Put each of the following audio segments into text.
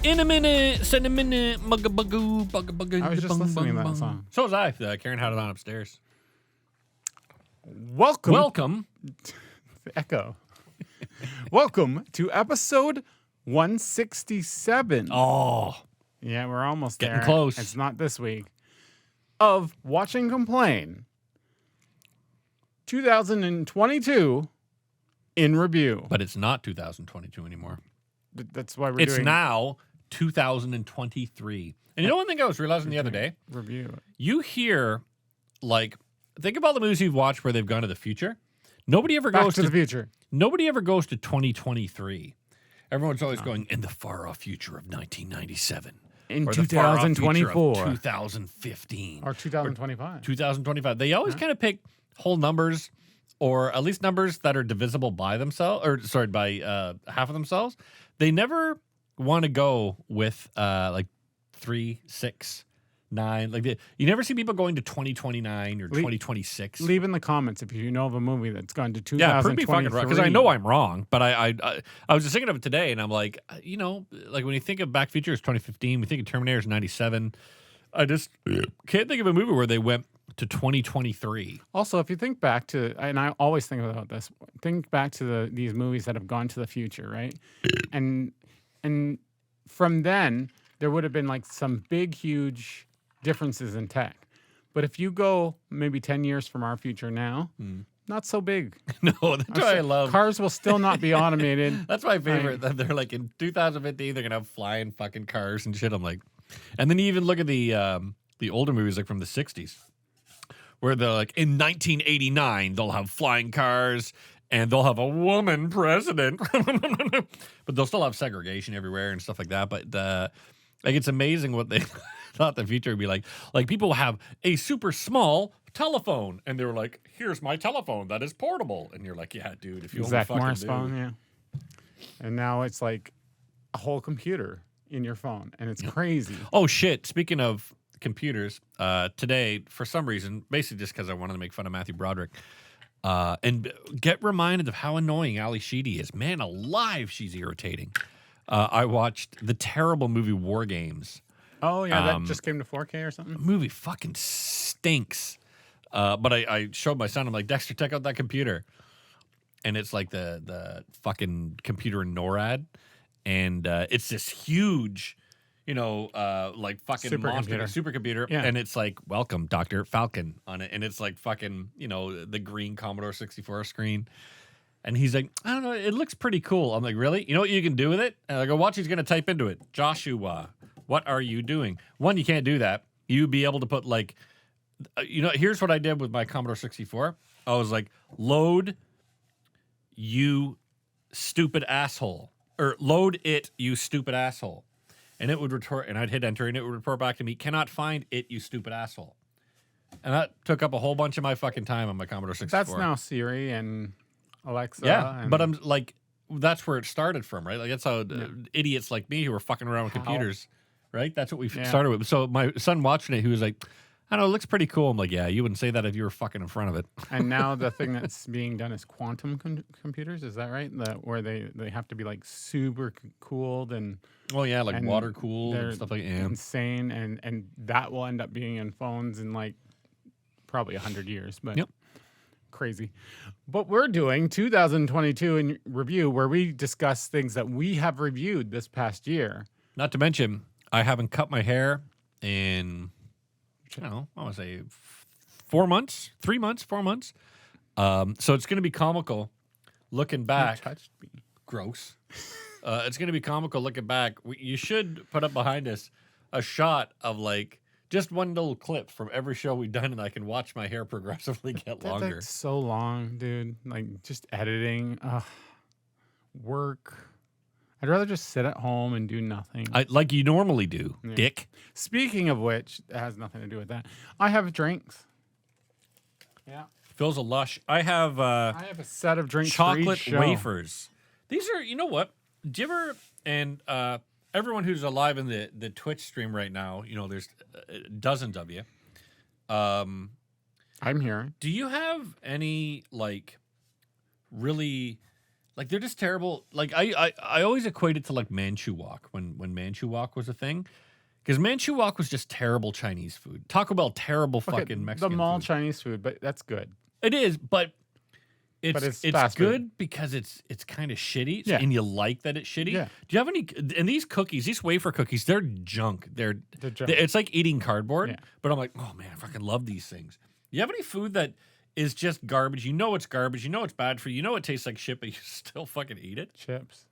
In a minute, send a minute, mugga bugga bugga bugga. I was just listening to that song. So was I. Karen had it on upstairs. Welcome. The echo. Welcome to episode 167. Oh, Yeah, we're almost getting there. close. It's not this week. Of Watch and Complain 2022 in review. but it's not 2022 anymore. That's why we're It's doing now 2023. And you know one thing I was realizing the other day? review. You hear, like, think of all the movies you've watched where they've gone to the future. Nobody ever Back goes to the future. Nobody ever goes to 2023. Everyone's always going in the far off future of 1997. In or the far off future of 2024. 2015. Or 2025. 2025. They always kind of pick whole numbers, or at least numbers that are divisible by themselves, or sorry, by half of themselves. They never want to go with like 3, 6, 9. Like you never see people going to 2029 or 2026. Leave in the comments if you know of a movie that's gone to 2023. Yeah, prove me fucking wrong, because I know I'm wrong. But I was just thinking of it today, and I'm like, you know, like when you think of Back to the Future, it's 2015. We think of Terminator is 97. I just can't think of a movie where they went to 2023. Also, if you think back to, and I always think about this, think back to these movies that have gone to the future, right? And from then, there would have been like some big, huge differences in tech. But if you go maybe 10 years from our future now, not so big. No, that's what I love. Cars will still not be automated. That's my favorite. That they're like in 2015, they're gonna have flying fucking cars and shit. I'm like, and then you even look at the older movies like from the 60s, where they're like in 1989 they'll have flying cars and they'll have a woman president, but they'll still have segregation everywhere and stuff like that. But like it's amazing what they thought the future would be like. Like people have a super small telephone, and they were like, "Here's my telephone that is portable," and you're like, "Yeah, dude, if you only Zach fucking Morris knew." phone, yeah. And now it's like a whole computer in your phone, and it's crazy. Oh shit! Speaking of computers, today for some reason, basically just because I wanted to make fun of Matthew Broderick, and get reminded of how annoying Ali Sheedy is. Man alive, she's irritating. I watched the terrible movie War Games. Oh yeah, that just came to 4K or something. The movie fucking stinks. But I showed my son. I'm like, Dexter, check out that computer, and it's like the fucking computer in NORAD, and it's this huge, you know, like fucking monster supercomputer, Yeah. and it's like, welcome, Dr. Falcon on it, and it's like fucking, you know, the green Commodore 64 screen. And he's like, I don't know, it looks pretty cool. I'm like, really? You know what you can do with it? And I go, watch, he's going to type into it. Joshua, what are you doing? One, you can't do that. You'd be able to put like, you know, here's what I did with my Commodore 64. I was like, load, you stupid asshole. Or load it, you stupid asshole. And it would retort, and I'd hit enter, and it would report back to me, cannot find it, you stupid asshole. And that took up a whole bunch of my fucking time on my Commodore 64. That's now Siri and Alexa. Yeah, and but I'm like, that's where it started from, right? Like that's how idiots like me who were fucking around with computers, right? That's what we started with. So my son watching it, he was like, I don't know, it looks pretty cool. I'm like, yeah, you wouldn't say that if you were fucking in front of it. And now the thing that's being done is quantum computers. Is that right? Where they have to be like super cooled and Oh yeah, like water cooled and stuff like that. Yeah. Insane, and that will end up being in phones in like probably 100 years. But crazy. But we're doing 2022 in review, where we discuss things that we have reviewed this past year. Not to mention, I haven't cut my hair in, I don't know, I want to say 4 months, 3 months, 4 months. So it's going to be comical looking back. You touched me. Gross. It's going to be comical looking back. You should put up behind us a shot of like just one little clip from every show we've done, and I can watch my hair progressively get longer. That's so long, dude. Like just editing, work. I'd rather just sit at home and do nothing. Like you normally do, dick. Speaking of which, it has nothing to do with that. I have drinks. Yeah. Phil's a lush. I have a set of drinks. chocolate wafers. These are, you know what? Do you ever, and everyone who's alive in the Twitch stream right now, you know, there's dozens of you. I'm here. Do you have any like really Like they're just terrible. Like I always equate it to like Manchu Wok when Manchu Wok was a thing. Because Manchu Wok was just terrible Chinese food. Taco Bell, terrible Okay, fucking Mexican the mall food. Chinese food, but that's good. It is, but it's fast food. good because it's kind of shitty, Yeah. and you like that it's shitty. Yeah. Do you have any? And these cookies, these wafer cookies, they're junk. They're junk. It's like eating cardboard. Yeah. But I'm like, oh man, I fucking love these things. You have any food that is just garbage? You know it's garbage. You know it's bad for you. You know it tastes like shit, but you still fucking eat it. Chips.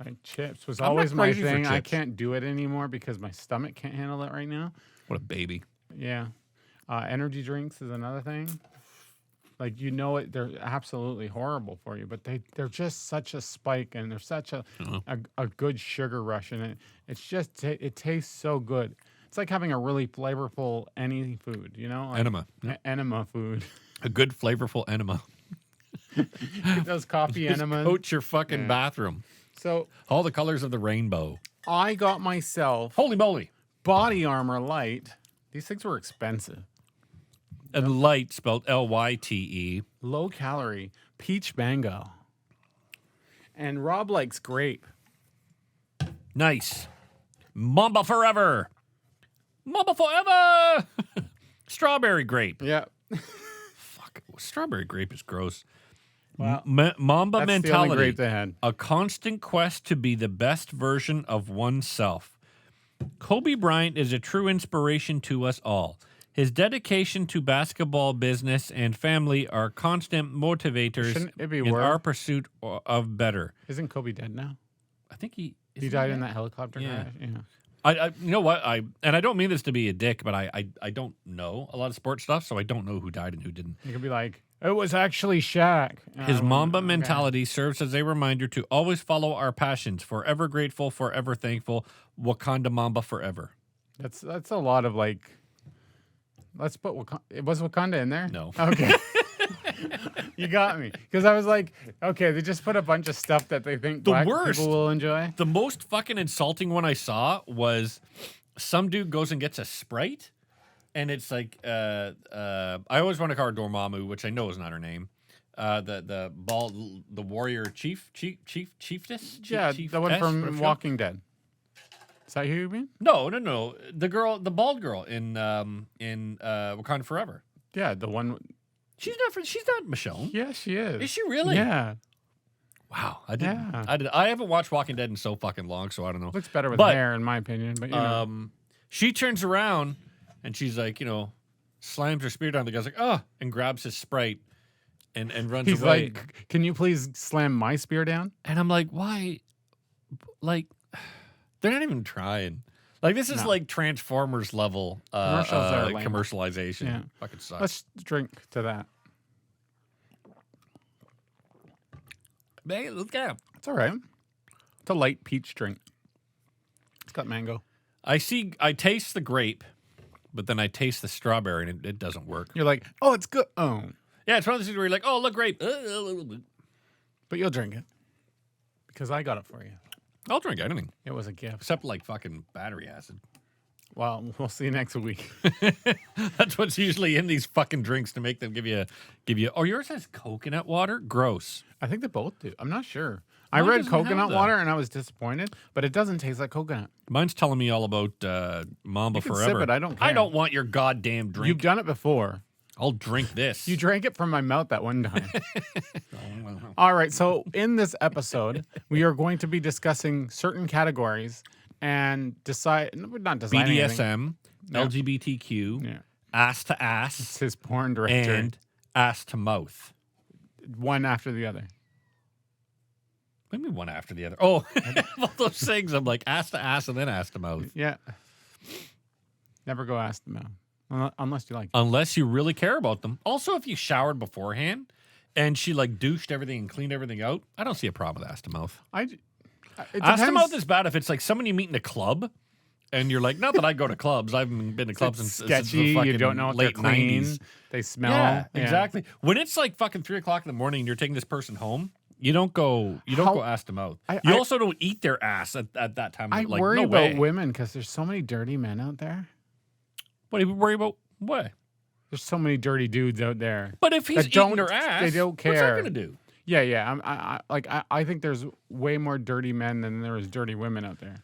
Like chips was I'm not always my crazy for thing. I chips. can't do it anymore because my stomach can't handle it right now. What a baby. Yeah. Energy drinks is another thing. Like, you know it, they're absolutely horrible for you, but they're just such a spike, and they're such a good sugar rush, and it's just it tastes so good. It's like having a really flavorful any food, you know? Like Enema. Yep. Enema food. A good flavorful enema. Those coffee Just enemas. coat your fucking Yeah. bathroom. So All the colors of the rainbow. I got myself Holy moly. Body Armor Light. These things were expensive. And light spelled Lyte. Low calorie peach mango. And Rob likes grape. Nice. Mamba forever. Mamba forever. Strawberry grape. Yeah. Fuck. Strawberry grape is gross. Wow. Mamba That's the only mentality. grape they had. A constant quest to be the best version of oneself. Kobe Bryant is a true inspiration to us all. His dedication to basketball business and family are constant motivators Shouldn't it be in worse? our pursuit of better. Isn't Kobe dead now? I think he Died in that helicopter Yeah. crash. Yeah. I you know what I don't mean this to be a dick, but I don't know a lot of sports stuff, so I don't know who died and who didn't. You could be like, it was actually Shaq. His Mamba Okay. mentality serves as a reminder to always follow our passions. Forever grateful, forever thankful. Wakanda Mamba forever. That's a lot of like. Let's put was Wakanda in there? No. Okay. You got me because I was like, okay, they just put a bunch of stuff that they think The black worst. people will enjoy. The most fucking insulting one I saw was some dude goes and gets a Sprite, and it's like I always want to call her Dormammu, which I know is not her name. The warrior chiefess. Yeah, the one from Walking Dead. Is that who you mean? No. The bald girl in Wakanda Forever. Yeah, the one. She's not Michonne. Yeah, she is. Is she really? Yeah, Wow. I didn't. Yeah. I haven't watched Walking Dead in so fucking long, so I don't know. looks better with But, hair, in my opinion. But you know. She turns around and she's like, slams her spear down. The guy's like, oh, and grabs his Sprite and runs He's away. like, can you please slam my spear down? And I'm like, why? Like, they're not even trying. Like, this is No. like Transformers level Commercials are lame. commercialization. Yeah. Fucking sucks. Let's drink to that. Hey, let's go. It's all right. It's a light peach drink. It's got mango. I taste the grape, but then I taste the strawberry, and it doesn't work. You're like, oh, it's good. Oh, Yeah, it's one of those things where you're like, oh, look, grape. but you'll drink it because I got it for you. I'll drink anything It was a gift. except like fucking battery acid. Well, we'll see you next week. That's what's usually in these fucking drinks to make them give you. Oh, yours has coconut water. Gross. I think they both do. I'm not sure. I Mine read doesn't have coconut that. water and I was disappointed, but it doesn't taste like coconut. Mine's telling me all about Mamba You can Forever. sip it, I don't I care. don't want your goddamn drink. You've done it before. I'll drink this. You drank it from my mouth that one time. All right. So in this episode, we are going to be discussing certain categories and not deciding anything. BDSM, Yeah. LGBTQ, Yeah. ass to ass, It's his porn director. and ass to mouth. One after the other. What do you mean one after the other? Oh, all those things. I'm like ass to ass and then ass to mouth. Yeah. Never go ask them out. Unless you like it. Unless you really care about them. Also, if you showered beforehand and she like douched everything and cleaned everything out, I don't see a problem with ass to mouth. It Ass to depends. mouth is bad if it's like someone you meet in a club and you're like, not that I go to clubs. I haven't been to clubs It's since sketchy. the You fucking don't know if they're late clean. 90s. They smell. Yeah, exactly. When it's like fucking 3 o'clock in the morning and you're taking this person home, you don't go ass to mouth. You also don't eat their ass at that time. I like, worry no about way. women because there's so many dirty men out there. What do you worry about? What? There's so many dirty dudes out there. But if he's that eating her ass, they don't what's that care. gonna do? Yeah, yeah. I think there's way more dirty men than there is dirty women out there.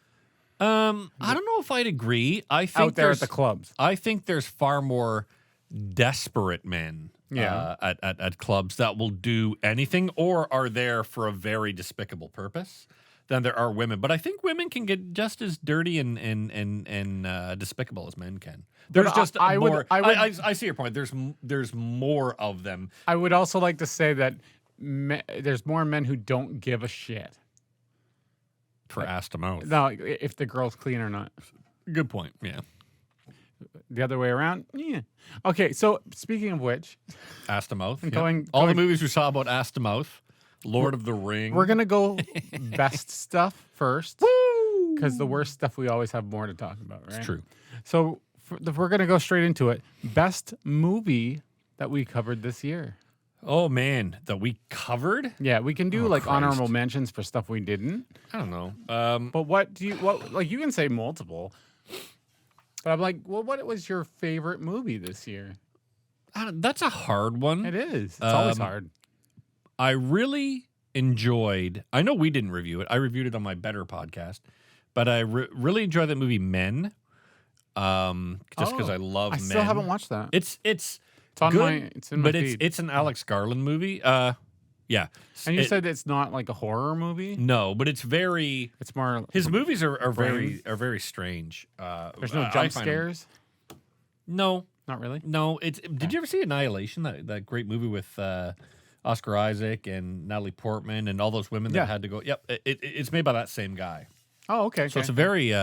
I don't know if I'd agree. Out there at the clubs. I think there's far more desperate men Yeah. at clubs that will do anything or are there for a very despicable purpose than there are women. But I think women can get just as dirty and despicable as men can. But There's just I would- more. I would- I see your point. There's more of them. I would also like to say that there's more men who don't give a shit. For ass to mouth. No, if the girl's clean or not. Good point. Yeah. The other way around? Yeah. Okay, so speaking of which, Ass to mouth. And yeah. going- All the going- movies we saw about ass to mouth. Lord of the Ring. we're going to go best stuff first. Woo! Because the worst stuff we always have more to talk about, right? It's true. So we're going to go straight into it. Best movie that we covered this year. Oh man, that we covered? Yeah, we can do Oh, like Christ. honorable mentions for stuff we didn't. I don't know. But like you can say multiple. But I'm like, well, what was your favorite movie this year? That's a hard one. It is. It's always hard. I really enjoyed. I know we didn't review it. I reviewed it on my Better podcast, but I really enjoyed that movie Men. Just because I love I Men. still haven't watched that. It's on good, my. It's in my but feed. it's an Alex Garland movie. Yeah. And you It- said it's not like a horror movie. no, but it's very. It's more. His movies are Brains. very strange. There's no I jump find 'em- scares. No, Not really. no. Did you ever see Annihilation? That great movie with Oscar Isaac and Natalie Portman and all those women Yeah. that had to go. Yep, it's made by that same guy. Oh, okay. So it's a very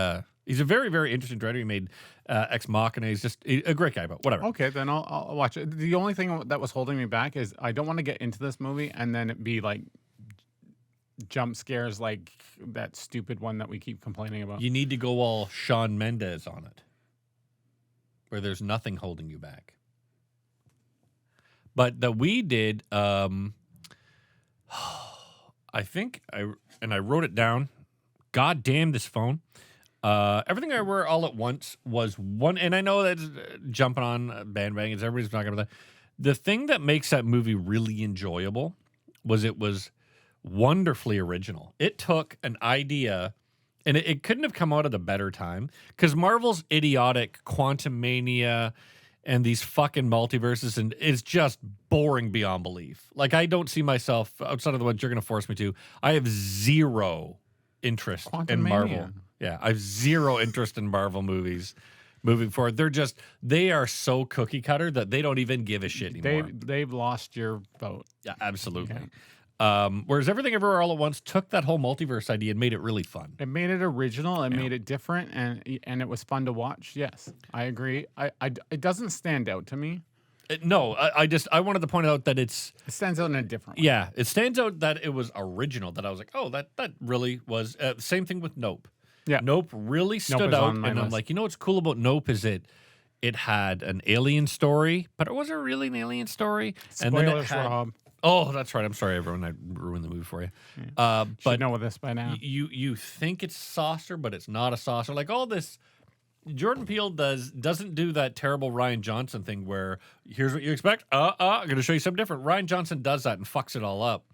he's a very very interesting director. He made Ex Machina. He's just a great guy, but whatever. Okay, then I'll watch it. The only thing that was holding me back is I don't want to get into this movie and then it be like jump scares like that stupid one that we keep complaining about. You need to go all Shawn Mendes on it, where there's nothing holding you back. But that we did, I think I wrote it down. God damn this phone. Everything I Wear All at Once was one, and I know that's jumping on bandwagons. Everybody's talking about that. The thing that makes that movie really enjoyable was it was wonderfully original. It took an idea, and it couldn't have come out at a better time because Marvel's idiotic Quantum Mania and these fucking multiverses and is just boring beyond belief. Like I don't see myself outside of the ones you're going to force me to. I have zero interest Quantum in Marvel. Mania. Yeah, I have zero interest in Marvel movies moving forward. They are so cookie cutter that they don't even give a shit anymore. They've lost your vote. Yeah, absolutely. Whereas Everything Everywhere All at Once took that whole multiverse idea and made it really fun. It made it original. It made it different, and it was fun to watch. Yes, I agree. It doesn't stand out to me. No, I wanted to point out that It stands out in a different way. yeah, it stands out that it was original. That I was like, oh, that really was. Same thing with Nope. Yeah. Nope really stood is out, on and my I'm list. like, you know what's cool about Nope is it had an alien story, but it wasn't really an alien story. And then it Spoilers, had, Rob. oh, that's right. I'm sorry, everyone. I ruined the movie for you. Should But know this by now. you think it's saucer, but it's not a saucer. Like all this, Jordan Peele doesn't do that terrible Ryan Johnson thing where here's what you expect. I'm going to show you something different. Ryan Johnson does that and fucks it all up.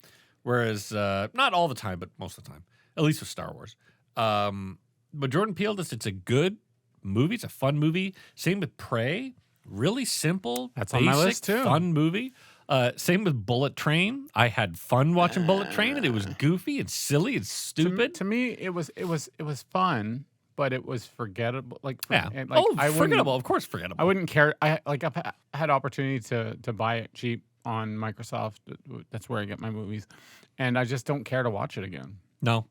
Whereas not all the time, but most of the time, at least with Star Wars. But Jordan Peele does. It's a good movie. It's a fun movie. Same with Prey. Really simple. That's on my basic, list, too. Fun movie. Same with Bullet Train. I had fun watching Bullet Train, and it was goofy and silly and stupid. To me, it was fun, but it was forgettable. Like, Yeah. like, Oh, forgettable. Of course, forgettable. I wouldn't care. I've had opportunity to buy it cheap on Microsoft. That's where I get my movies, and I just don't care to watch it again. No.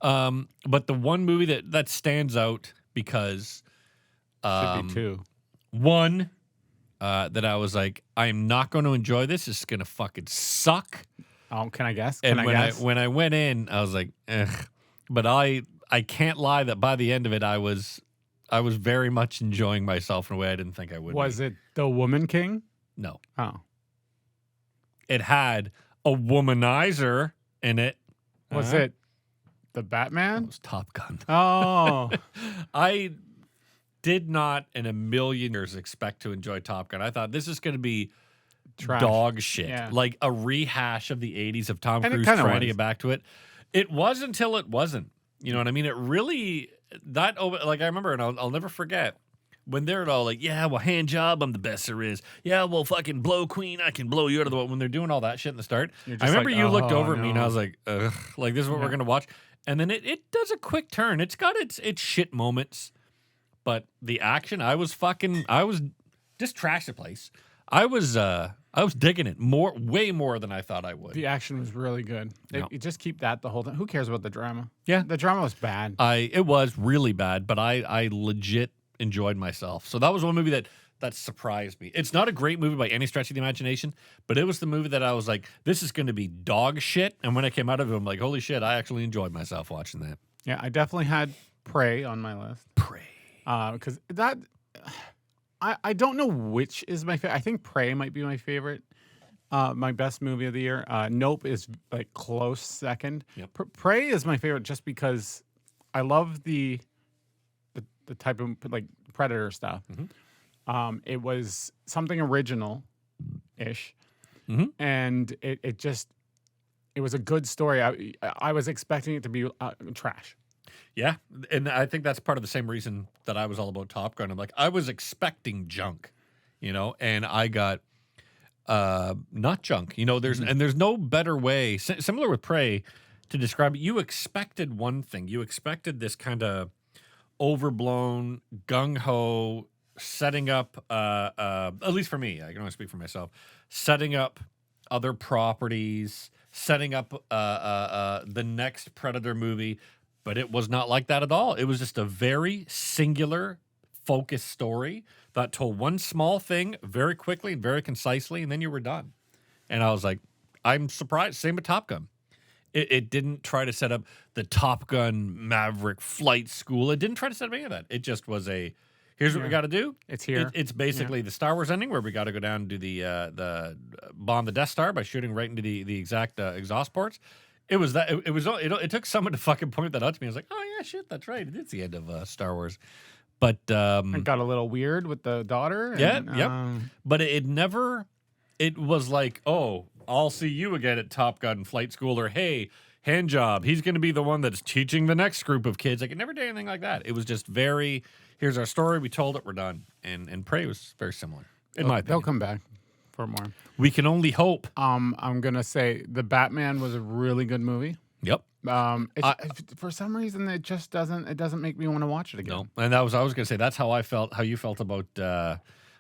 But the one movie that stands out because Should be two. one that I was like, I am not going to enjoy this. This is going to fucking suck. Oh, can I guess? And Can when I guess? when I went in, I was like, ugh. But I can't lie that by the end of it, I was very much enjoying myself in a way I didn't think I would. Was it The Woman King? No. Oh, It had a womanizer in it. was it The It Batman? was Top Gun. Oh, I did not in a million years expect to enjoy Top Gun. I thought this is going to be Trash. dog shit, Yeah. like a rehash of the 80s of Tom And it Cruise kinda trying to was. get back to it. It was until it wasn't. You know what I mean? It really like I remember, and I'll never forget when they're all like, "Yeah, well, hand job, I'm the best there is. Yeah, well, fucking blow queen, I can blow you out of the water." When they're doing all that shit in the start, You're I just remember like, you looked "Oh, over at me and I no." was like, "Ugh, like this is what we're Yeah. gonna watch." And then it does a quick turn. It's got its shit moments, but the action, I was just trash the place. I was digging it way more than I thought I would. The action was really good. Yeah. You just keep that the whole time. Who cares about the drama? Yeah. The drama was bad. It was really bad, but I legit enjoyed myself. So that was one movie that surprised me. It's not a great movie by any stretch of the imagination, but it was the movie that I was like, this is going to be dog shit. And when I came out of it, I'm like, holy shit, I actually enjoyed myself watching that. Yeah, I definitely had Prey on my list. Prey. Because that, I don't know which is my favorite. I think Prey might be my favorite. My best movie of the year. Nope is like close second. Yep. Prey is my favorite just because I love the type of like Predator stuff. It was something original ish, and it was a good story. I was expecting it to be trash. Yeah, and I think that's part of the same reason that I was all about Top Gun. I'm like, I was expecting junk, and I got not junk. There's no better way, similar with Prey, to describe it. You expected one thing. You expected this kind of overblown, gung-ho, setting up, at least for me, I can only speak for myself, setting up other properties, setting up the next Predator movie, but it was not like that at all. It was just a very singular, focused story that told one small thing very quickly and very concisely, and then you were done. And I was like, I'm surprised. Same with Top Gun. It didn't try to set up the Top Gun Maverick flight school. It didn't try to set up any of that. It just was here's what we got to do. It's here. It's basically the Star Wars ending where we got to go down and do the bomb the Death Star by shooting right into the exact exhaust ports. It was that. It took someone to fucking point that out to me. I was like, oh yeah, shit, that's right. It's the end of Star Wars. But It got a little weird with the daughter. Yeah, yep. But it never. It was like, oh, I'll see you again at Top Gun flight school, or hey, hand job, he's going to be the one that's teaching the next group of kids. Like, it never did anything like that. It was just very, here's our story, we told it, we're done. And Prey was very similar, in my opinion. They'll come back for more. We can only hope. I'm gonna say the Batman was a really good movie. Yep. For some reason, it just doesn't make me want to watch it again. No, and I was going to say that's how I felt. How you felt about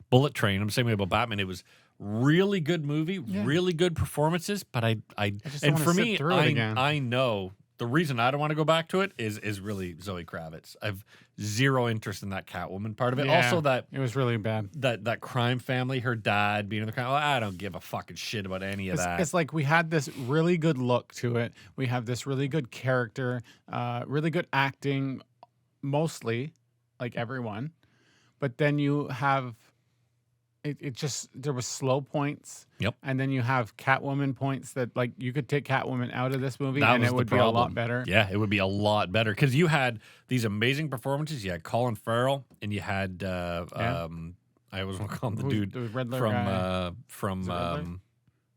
Bullet Train? I'm the same way about Batman. It was really good movie, really good performances. But I just and don't for wanna me, sit through it again. I know the reason I don't want to go back to it is really Zoe Kravitz. I've zero interest in that Catwoman part of it. Yeah, Also, that it was really bad. that crime family, her dad being in the crime. I don't give a fucking shit about any of that. It's like we had this really good look to it. We have this really good character, really good acting, mostly, like everyone. But then you have it just there was slow points. Yep. And then you have Catwoman points that like you could take Catwoman out of this movie That and was it the would be a lot problem. better. Yeah, it would be a lot better because you had these amazing performances. You had Colin Farrell, and you had I always want to call him the dude The Riddler from guy. from Is it Riddler?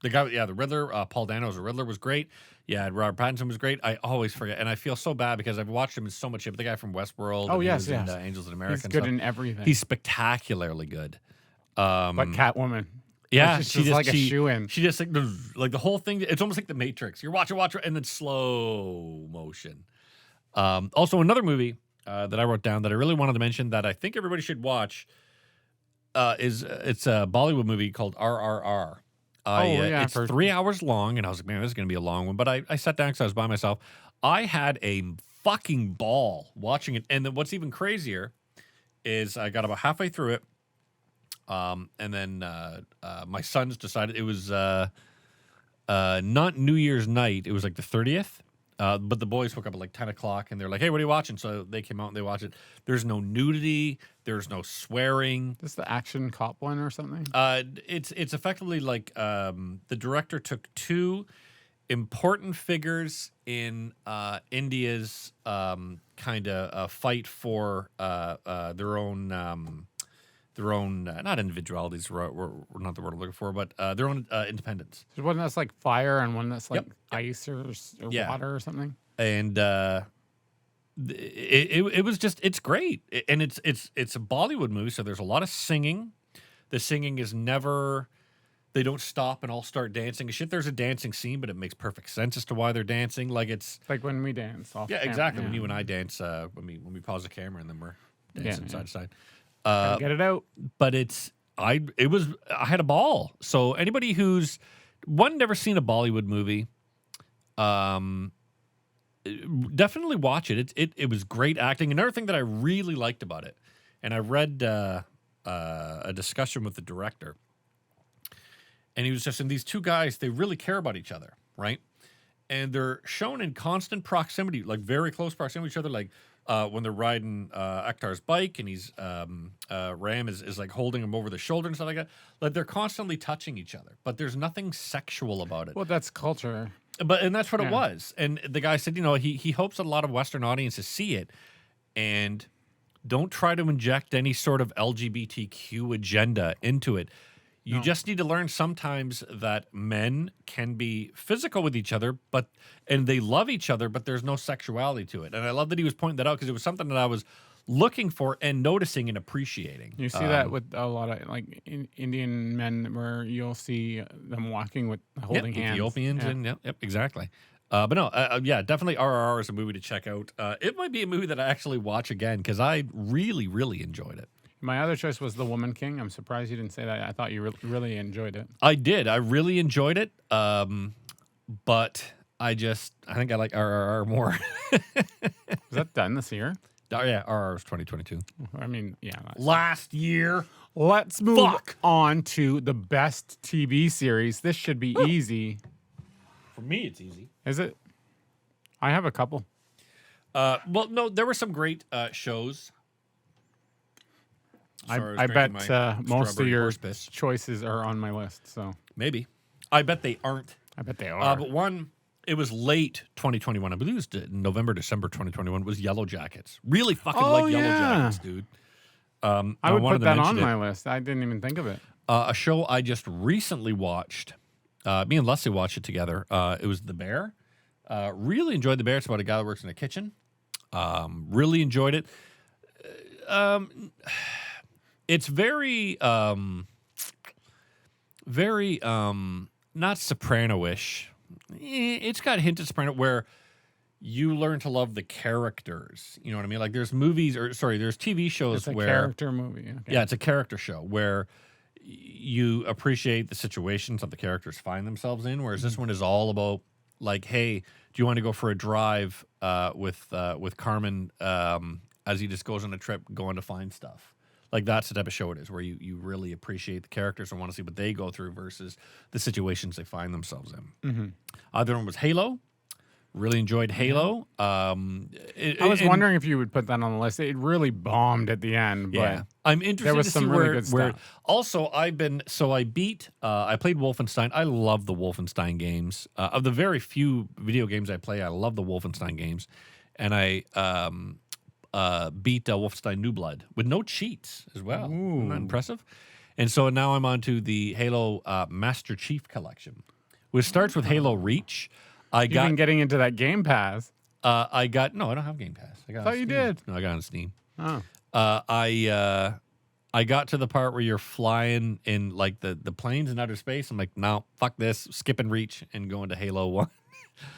the guy. Yeah, the Riddler. Paul Dano as the Riddler was great. Yeah, Robert Pattinson was great. I always forget, and I feel so bad because I've watched him in so much shit. But the guy from Westworld. Oh, and he yes, was yes. in, Angels in America. He's and good stuff. in everything. He's spectacularly good. but Catwoman. Yeah, She's just like a shoo-in. She just like the whole thing. It's almost like the Matrix. You're watching, and then slow motion. Also, another movie that I wrote down that I really wanted to mention that I think everybody should watch it's a Bollywood movie called RRR. yeah, It's 3 hours long, and I was like, man, this is going to be a long one. But I sat down because I was by myself. I had a fucking ball watching it. And then what's even crazier is I got about halfway through it. And then my sons decided it was not New Year's night. It was like the 30th. But the boys woke up at like 10 o'clock and they're like, hey, what are you watching? So they came out and they watched it. There's no nudity. There's no swearing. This the action cop one or something? It's effectively like the director took two important figures in India's kind of fight for their own their own not individualities. We're not the word I'm looking for, but their own independence. There's one that's like fire and one that's like Yep. ice or Yeah. water or something. And it was just it's great, and it's a Bollywood movie, so there's a lot of singing. The singing is never. They don't stop and all start dancing. Shit, there's a dancing scene, but it makes perfect sense as to why they're dancing. Like it's like when we dance. Off yeah, camera. exactly. Yeah. When you and I dance, when we pause the camera and then we're dancing side to side. Gotta get it out. But I had a ball. So anybody who's never seen a Bollywood movie, definitely watch it. It was great acting. Another thing that I really liked about it, and I read a discussion with the director. And he was just, and these two guys, they really care about each other, right? And they're shown in constant proximity, like very close proximity to each other. Like when they're riding Akhtar's bike, and he's Ram is like holding him over the shoulder and stuff like that. Like they're constantly touching each other, but there's nothing sexual about it. Well, that's culture. And that's what it was. And the guy said, he hopes that a lot of Western audiences see it, and don't try to inject any sort of LGBTQ agenda into it. You just need to learn sometimes that men can be physical with each other, and they love each other, but there's no sexuality to it. And I love that he was pointing that out because it was something that I was looking for and noticing and appreciating. You see that with a lot of like Indian men, where you'll see them walking with holding hands. Ethiopians and yep, exactly. But no, definitely RRR is a movie to check out. It might be a movie that I actually watch again because I really, really enjoyed it. My other choice was The Woman King. I'm surprised you didn't say that. I thought you really enjoyed it. I did. I really enjoyed it. But I think I like RRR more. Was that done this year? Yeah, RRR was 2022. I mean, yeah. Last year. Let's move on to the best TV series. This should be easy. For me, it's easy. Is it? I have a couple. Well, no, there were some great shows. I bet most of your choices are on my list. So maybe. I bet they aren't. I bet they are. But one, it was late 2021. I believe it was November, December 2021. Was Yellow Jackets. Really fucking like Yellow Jackets, dude. I would put that on my list. I didn't even think of it. A show I just recently watched. Me and Leslie watched it together. It was The Bear. Really enjoyed The Bear. It's about a guy that works in a kitchen. Really enjoyed it. It's very not Soprano-ish. It's got hints of Soprano where you learn to love the characters. You know what I mean? Like there's TV shows it's a where character movie. Okay. Yeah, it's a character show where you appreciate the situations that the characters find themselves in. Whereas this one is all about like, hey, do you want to go for a drive with Carmen as he just goes on a trip going to find stuff? Like that's the type of show it is, where you really appreciate the characters and want to see what they go through versus the situations they find themselves in. Mm-hmm. Other one was Halo. Really enjoyed Halo. I was wondering if you would put that on the list. It really bombed at the end, but I'm interested. There was to some see really where, good stuff. Also, I played Wolfenstein. I love the Wolfenstein games. Of the very few video games I play, I love the Wolfenstein games, and I beat Wolfenstein New Blood with no cheats as well. Isn't that impressive? And so now I'm on to the Halo Master Chief Collection, which starts with Halo Reach. You've been getting into that Game Pass. No, I don't have Game Pass. I thought you did. No, I got it on Steam. Oh. I got to the part where you're flying in like the planes in outer space. I'm like, no, fuck this. Skipping Reach and going to Halo 1.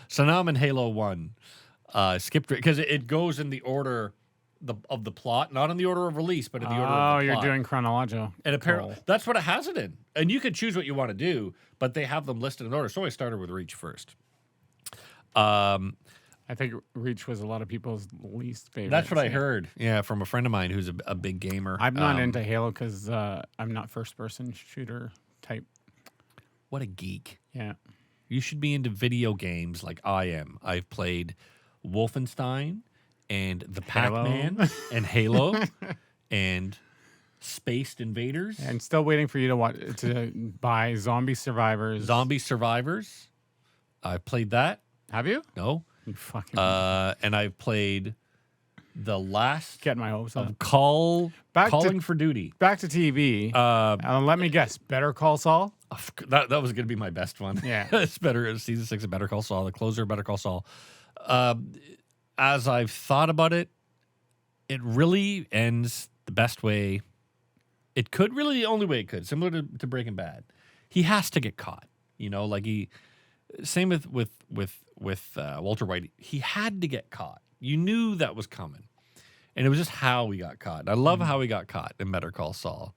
So now I'm in Halo 1. Skipped because it goes in the order of the plot, not in the order of release, but in the order of the plot. Oh, you're doing chronological. And apparently that's what it has it in. And you can choose what you want to do, but they have them listed in order. So I started with Reach first. I think Reach was a lot of people's least favorite. That's what I heard. Yeah, from a friend of mine who's a big gamer. I'm not into Halo because I'm not first-person shooter type. What a geek. Yeah. You should be into video games like I am. I've played Wolfenstein and the Pac-Man and Halo and Spaced Invaders. And still waiting for you to buy Zombie Survivors. Zombie Survivors. I've played that. Have you? No. You fucking. And I've played the last Getting my hopes up. of Back to- calling for duty. Back to TV. Let me guess. Better Call Saul? That was going to be my best one. Yeah. It's better. Season 6 of Better Call Saul, the closer of Better Call Saul. As I've thought about it, it really ends the best way it could. Really, the only way it could. Similar to Breaking Bad, he has to get caught. You know, like same with Walter White. He had to get caught. You knew that was coming, and it was just how he got caught. And I love how he got caught in Better Call Saul.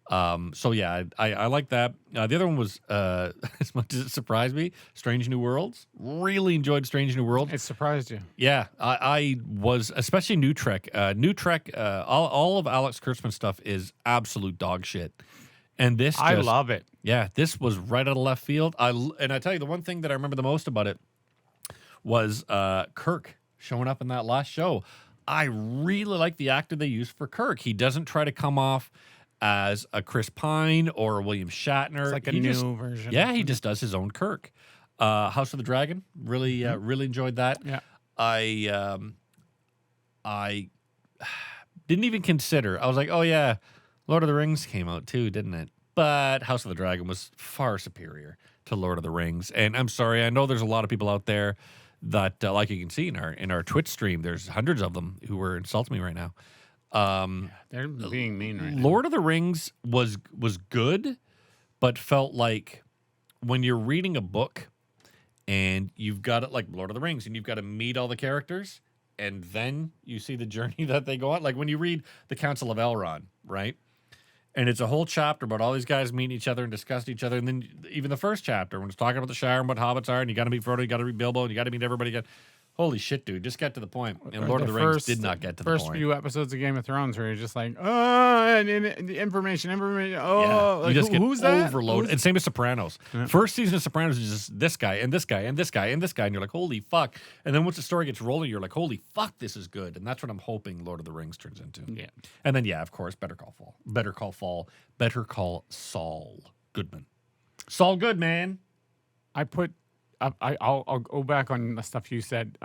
So yeah, I like that. The other one was as much as it surprised me, Strange New Worlds. Really enjoyed Strange New Worlds. It surprised you. Yeah, I was, especially New Trek. New Trek, all of Alex Kurtzman's stuff is absolute dog shit. And this, I love it. Yeah, this was right out of left field. And I tell you, the one thing that I remember the most about it was Kirk showing up in that last show. I really like the actor they used for Kirk. He doesn't try to come off as a Chris Pine or a William Shatner. It's like a new version. Yeah, he just does his own Kirk. House of the Dragon, really enjoyed that. Yeah. I didn't even consider. I was like, oh yeah, Lord of the Rings came out too, didn't it? But House of the Dragon was far superior to Lord of the Rings. And I'm sorry, I know there's a lot of people out there that, like you can see in our Twitch stream, there's hundreds of them who are insulting me right now. They're being mean right now. Lord of the Rings was good, but felt like when you're reading a book and you've got it like Lord of the Rings and you've got to meet all the characters and then you see the journey that they go on. Like when you read The Council of Elrond, right? And it's a whole chapter about all these guys meeting each other and discussing each other. And then even the first chapter when it's talking about the Shire and what hobbits are and you got to meet Frodo, you got to meet Bilbo, and you got to meet everybody again. Holy shit, dude. Just get to the point. And Lord of the Rings did not get to the point. First few episodes of Game of Thrones where you're just like, oh, and information. Oh, yeah, like, you just get who's that? overloaded. And same as Sopranos. Yeah. First season of Sopranos is just this guy and this guy and this guy and this guy. And you're like, holy fuck. And then once the story gets rolling, you're like, holy fuck, this is good. And that's what I'm hoping Lord of the Rings turns into. Yeah. And then, yeah, of course, Better Call Saul Goodman. Saul Goodman. I'll go back on the stuff you said.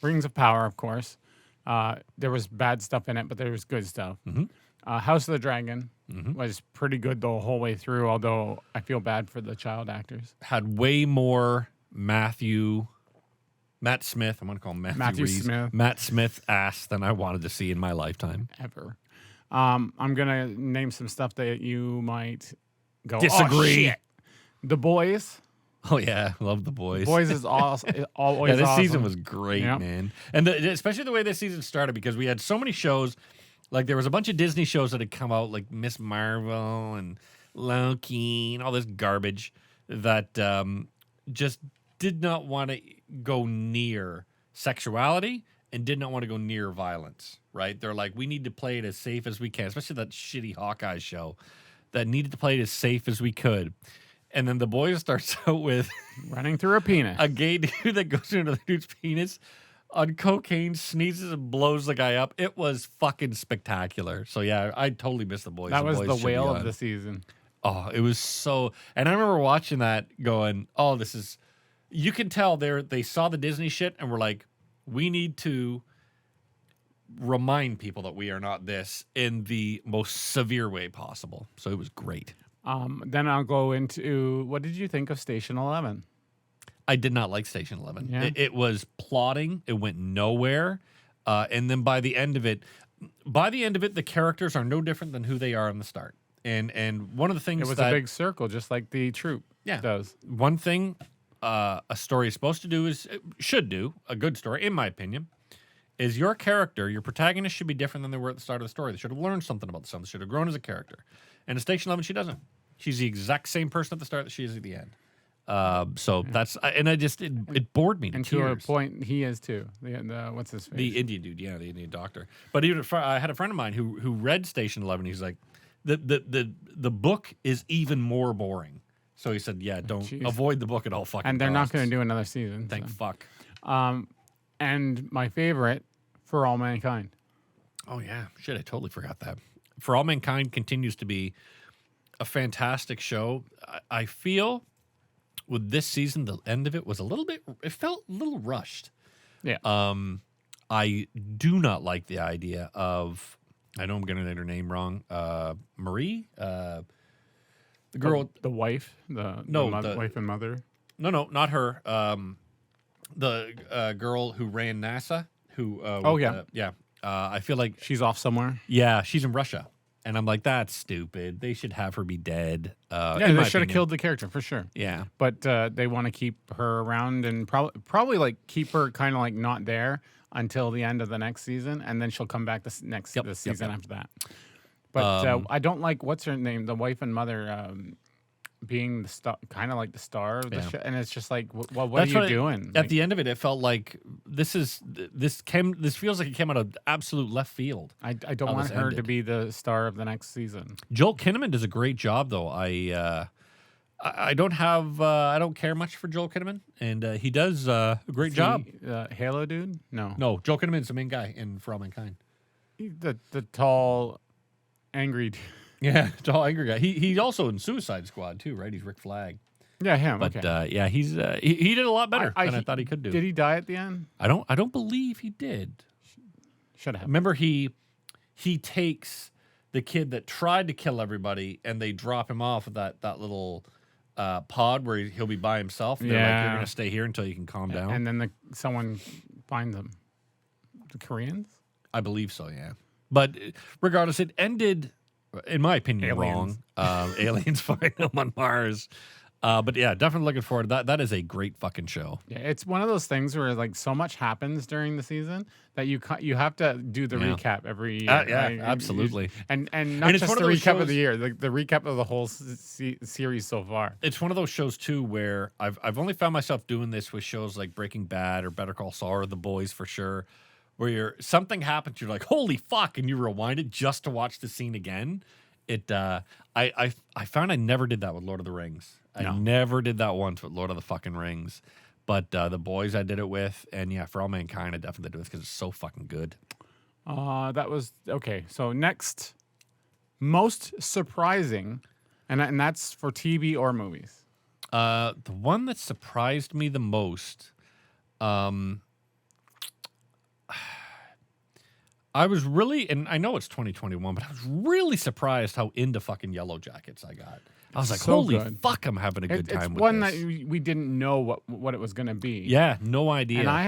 Rings of Power, of course. There was bad stuff in it, but there was good stuff. Mm-hmm. House of the Dragon was pretty good the whole way through, although I feel bad for the child actors. Had way more Matt Smith. I'm going to call him Matthew Rees. Smith. Matt Smith ass than I wanted to see in my lifetime. Ever. I'm going to name some stuff that you might go, disagree. Oh, shit. The Boys. Oh yeah, love The Boys. Boys is awesome. Always yeah, this awesome. season was great, man. And especially the way this season started, because we had so many shows. Like there was a bunch of Disney shows that had come out, like Miss Marvel and Loki and all this garbage that just did not want to go near sexuality and did not want to go near violence. Right? They're like, we need to play it as safe as we can, especially that shitty Hawkeye show that needed to play it as safe as we could. And then The Boys starts out with running through a penis. A gay dude that goes through another dude's penis on cocaine, sneezes and blows the guy up. It was fucking spectacular. So yeah, I totally missed The Boys. That was the whale of the season. Oh, it was so. And I remember watching that, going, "Oh, this is." You can tell they saw the Disney shit and were like, "We need to remind people that we are not this in the most severe way possible." So it was great. Then I'll go into, what did you think of Station 11? I did not like Station 11. Yeah. It was plotting. It went nowhere. And then by the end of it, the characters are no different than who they are in the start. And one of the things it was a big circle, just like the troop does. One thing a story is supposed to do should do, a good story, in my opinion, is your character, your protagonist should be different than they were at the start of the story. They should have learned something about themselves. They should have grown as a character. And in Station 11, she doesn't. She's the exact same person at the start that she is at the end. That's, and it bored me. And to a point, he is too. The what's his face? The Indian dude, yeah, the Indian doctor. But even I had a friend of mine who read Station 11. He's like, the book is even more boring. So he said, yeah, don't avoid the book at all fucking. And they're costs. not going to do another season. Thank fuck. And my favorite, For All Mankind. Oh yeah, shit! I totally forgot that. For All Mankind continues to be a fantastic show. I feel with this season, the end of it was it felt a little rushed. Yeah. I do not like the idea of. I know I'm going to get her name wrong. Marie, the girl. the wife, the No, wife and mother. no, not her. The girl who ran NASA. Who? Oh, with yeah. yeah. I feel like She's off somewhere. yeah, she's in Russia, and I'm like, that's stupid. They should have her be dead. Yeah, in they my should have opinion. killed the character for sure. Yeah, But they want to keep her around and probably like keep her kind of like not there until the end of the next season, and then she'll come back this season after that. But I don't like what's her name, the wife and mother, being the star, kind of like the star of the show, and it's just like, well, what That's are you doing? At the end of it, it felt like this feels like it came out of absolute left field. I don't how want this her to ended. be the star of the next season. Joel Kinnaman does a great job, though. I don't care much for Joel Kinnaman, and he does a great job. Halo dude? No, No, Joel Kinnaman's the main guy in For All Mankind. the tall, angry dude. Yeah, tall angry guy. He's also in Suicide Squad too, right? He's Rick Flag. Yeah, him. But okay. yeah, he did a lot better than I thought he could do. Did he die at the end? I don't believe he did. Should have. Remember, he takes the kid that tried to kill everybody, and they drop him off at that little pod where he'll be by himself. They're like, Yeah. you're gonna stay here until you can calm down. And then someone finds him. The Koreans? I believe so, yeah. But regardless, it ended, in my opinion, Aliens. wrong. Aliens find him on Mars. But yeah, definitely looking forward to that. That is a great fucking show. Yeah, it's one of those things where like so much happens during the season that you have to do the Yeah. recap every year. Yeah, right? absolutely. And not it's just one the of those recap of shows- the year, the recap of the whole series so far. It's one of those shows too where I've only found myself doing this with shows like Breaking Bad or Better Call Saul or The Boys for sure, where something happens, you're like, holy fuck, and you rewind it just to watch the scene again. I found I never did that with Lord of the Rings. I No. never did that once with Lord of the fucking Rings. But The Boys I did it with, and yeah, For All Mankind I definitely did it with because it's so fucking good. That was okay. So next, most surprising, and that's for TV or movies. The one that surprised me the most, I was really, and I know it's 2021, but I was really surprised how into fucking Yellow Jackets I got. I was like, So holy good. fuck, I'm having a good It's time with one this. that we didn't know what it was going to be. Yeah, no idea. And I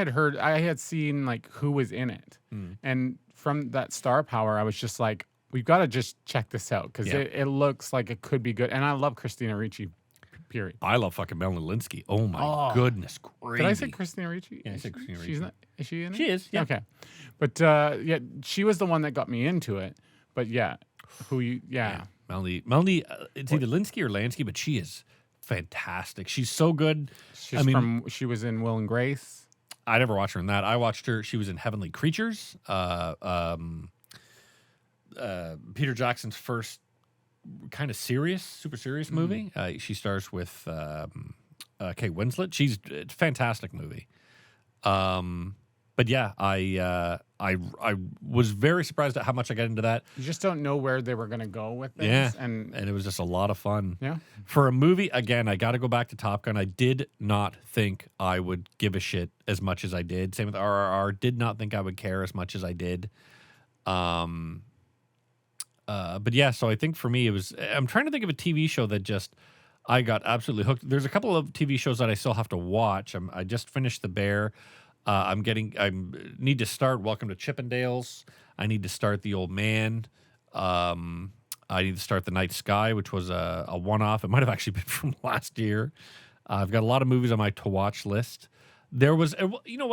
had seen like who was in it, and from that star power, I was just like, we've got to just check this out because Yeah. it looks like it could be good. And I love Christina Ricci. Period. I love fucking Melanie Linsky. Oh my Oh. goodness, crazy. Did I say Christina Ricci? Yeah, I said Christina She's Ricci. not. Is she in it? She is, yeah. Okay, but yeah, she was the one that got me into it. But yeah, yeah. Melanie, it's either Linsky or Lansky, but she is fantastic. She's so good. She was in Will and Grace. I never watched her in that. I watched her. She was in Heavenly Creatures. Peter Jackson's first kind of super serious movie. She stars with Kate Winslet. It's a fantastic movie. But yeah, I was very surprised at how much I got into that. You just don't know where they were going to go with things. Yeah, and it was just a lot of fun. yeah. For a movie, again, I got to go back to Top Gun. I did not think I would give a shit as much as I did. Same with RRR. Did not think I would care as much as I did. But yeah, so I think for me, I'm trying to think of a TV show that just, I got absolutely hooked. There's a couple of TV shows that I still have to watch. I just finished The Bear. I need to start Welcome to Chippendales. I need to start The Old Man. I need to start The Night Sky, which was a one-off. It might have actually been from last year. I've got a lot of movies on my to-watch list. There was, you know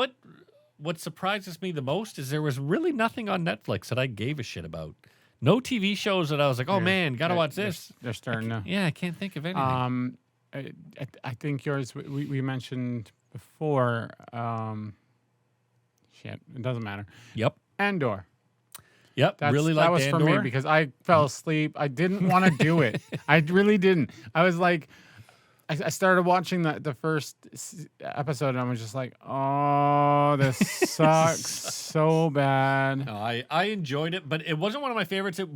what surprises me the most is there was really nothing on Netflix that I gave a shit about. No TV shows that I was like, oh man, gotta watch this. They're starting to. Yeah, I can't think of anything. I think yours. We mentioned before. Shit, it doesn't matter. Yep. Andor. Yep. Really like that was for me Andor. because I fell asleep. I didn't want to do it. I really didn't. I was like, I started watching the first episode and I was just like, oh, this sucks so bad. No, I enjoyed it, but it wasn't one of my favorites. It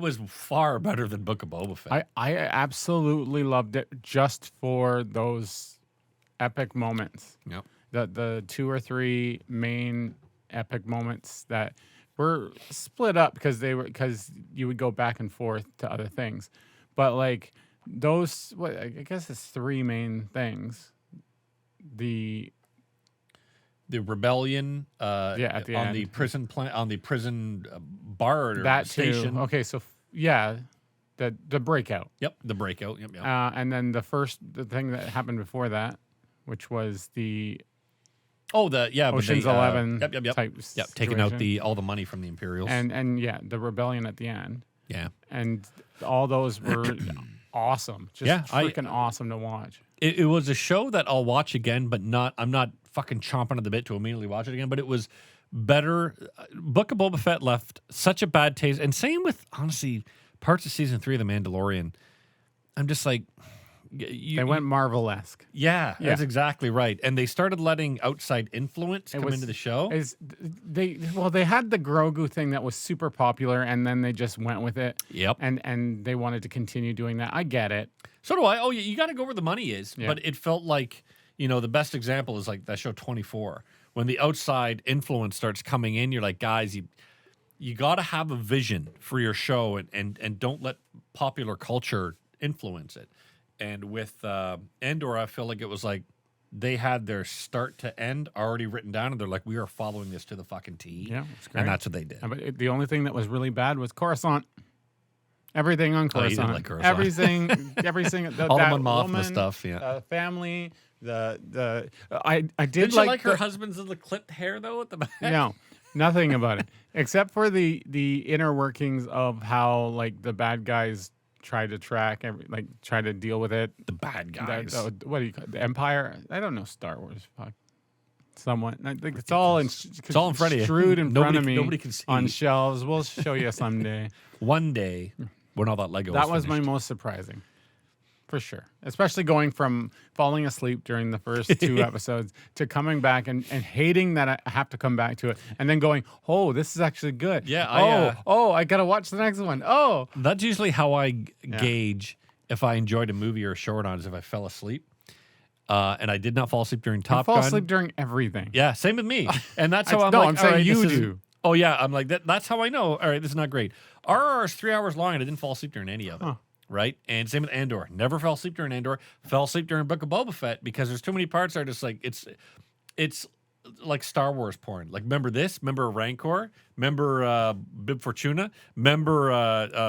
was far better than Book of Boba Fett. I absolutely loved it just for those epic moments. Yep. The 2 or 3 main epic moments that were split up because you would go back and forth to other things, but like those, I guess it's 3 main things. The rebellion at the on end. the prison on the prison bar or that station. too. Okay, so the breakout. Yep, the breakout. Yep. And then the thing that happened before that, which was the Ocean's 11 Yep. type Taking out situation. all the money from the Imperials. and the rebellion at the end. Yeah. And all those were awesome. Just freaking awesome to watch. It was a show that I'll watch again, but I'm not fucking chomping at the bit to immediately watch it again, but it was better. Book of Boba Fett left such a bad taste. And same with, honestly, parts of season 3 of The Mandalorian. I'm just like, they went Marvel-esque. Yeah, that's exactly right. And they started letting outside influence come into the show. They had the Grogu thing that was super popular, and then they just went with it. Yep. And they wanted to continue doing that. I get it. So do I. Oh, yeah, you got to go where the money is. Yeah. But it felt like, the best example is like that show 24. When the outside influence starts coming in, you're like, guys, you got to have a vision for your show and don't let popular culture influence it. And with Andor, I feel like it was like they had their start to end already written down, and they're like, we are following this to the fucking T. Yeah, it's great. And that's what they did. But the only thing that was really bad was Coruscant. Everything on Coruscant. You didn't like Coruscant. Everything. All the that Mon Mothma woman, stuff, yeah. Family. I did Didn't you like her the, husband's little clipped hair, though, at the back? No, nothing about it. Except for the inner workings of how, like, the bad guys try to deal with it. The bad guys. What do you call it? The Empire? I don't know Star Wars. Fuck. Somewhat. I think it's all in front of you. Strewed in front of me. Nobody can see. On shelves. We'll show you someday. One day, when all that Lego That was was my finished. most surprising. For sure. Especially going from falling asleep during the first 2 episodes to coming back and hating that I have to come back to it. And then going, oh, this is actually good. Yeah, I got to watch the next one. Oh. That's usually how I gauge if I enjoyed a movie or a short on, is if I fell asleep. And I did not fall asleep during Top Gun. I fall asleep during everything. Yeah, same with me. And that's how I'm saying all right, you this is- do. Oh, yeah. I'm like, that's how I know. All right, this is not great. RR is 3 hours long, and I didn't fall asleep during any of it. Huh. Right? And same with Andor. Never fell asleep during Andor. Fell asleep during Book of Boba Fett because there's too many parts that are just like, it's like Star Wars porn. Like, remember this? Remember Rancor? Remember Bib Fortuna? Remember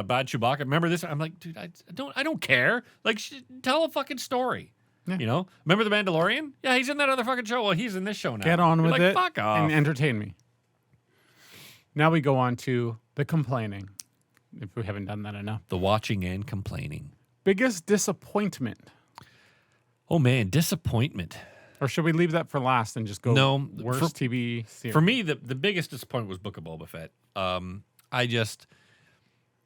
Bad Chewbacca? Remember this? I'm like, dude, I don't care. Like, tell a fucking story. Yeah. Remember The Mandalorian? Yeah, he's in that other fucking show. Well, he's in this show now. Get on You're with like, it fuck off. and entertain me. Now we go on to the complaining, if we haven't done that enough. The watching and complaining. Biggest disappointment. Oh, man, disappointment. Or should we leave that for last and just go worst TV series? For me, the biggest disappointment was Book of Boba Fett.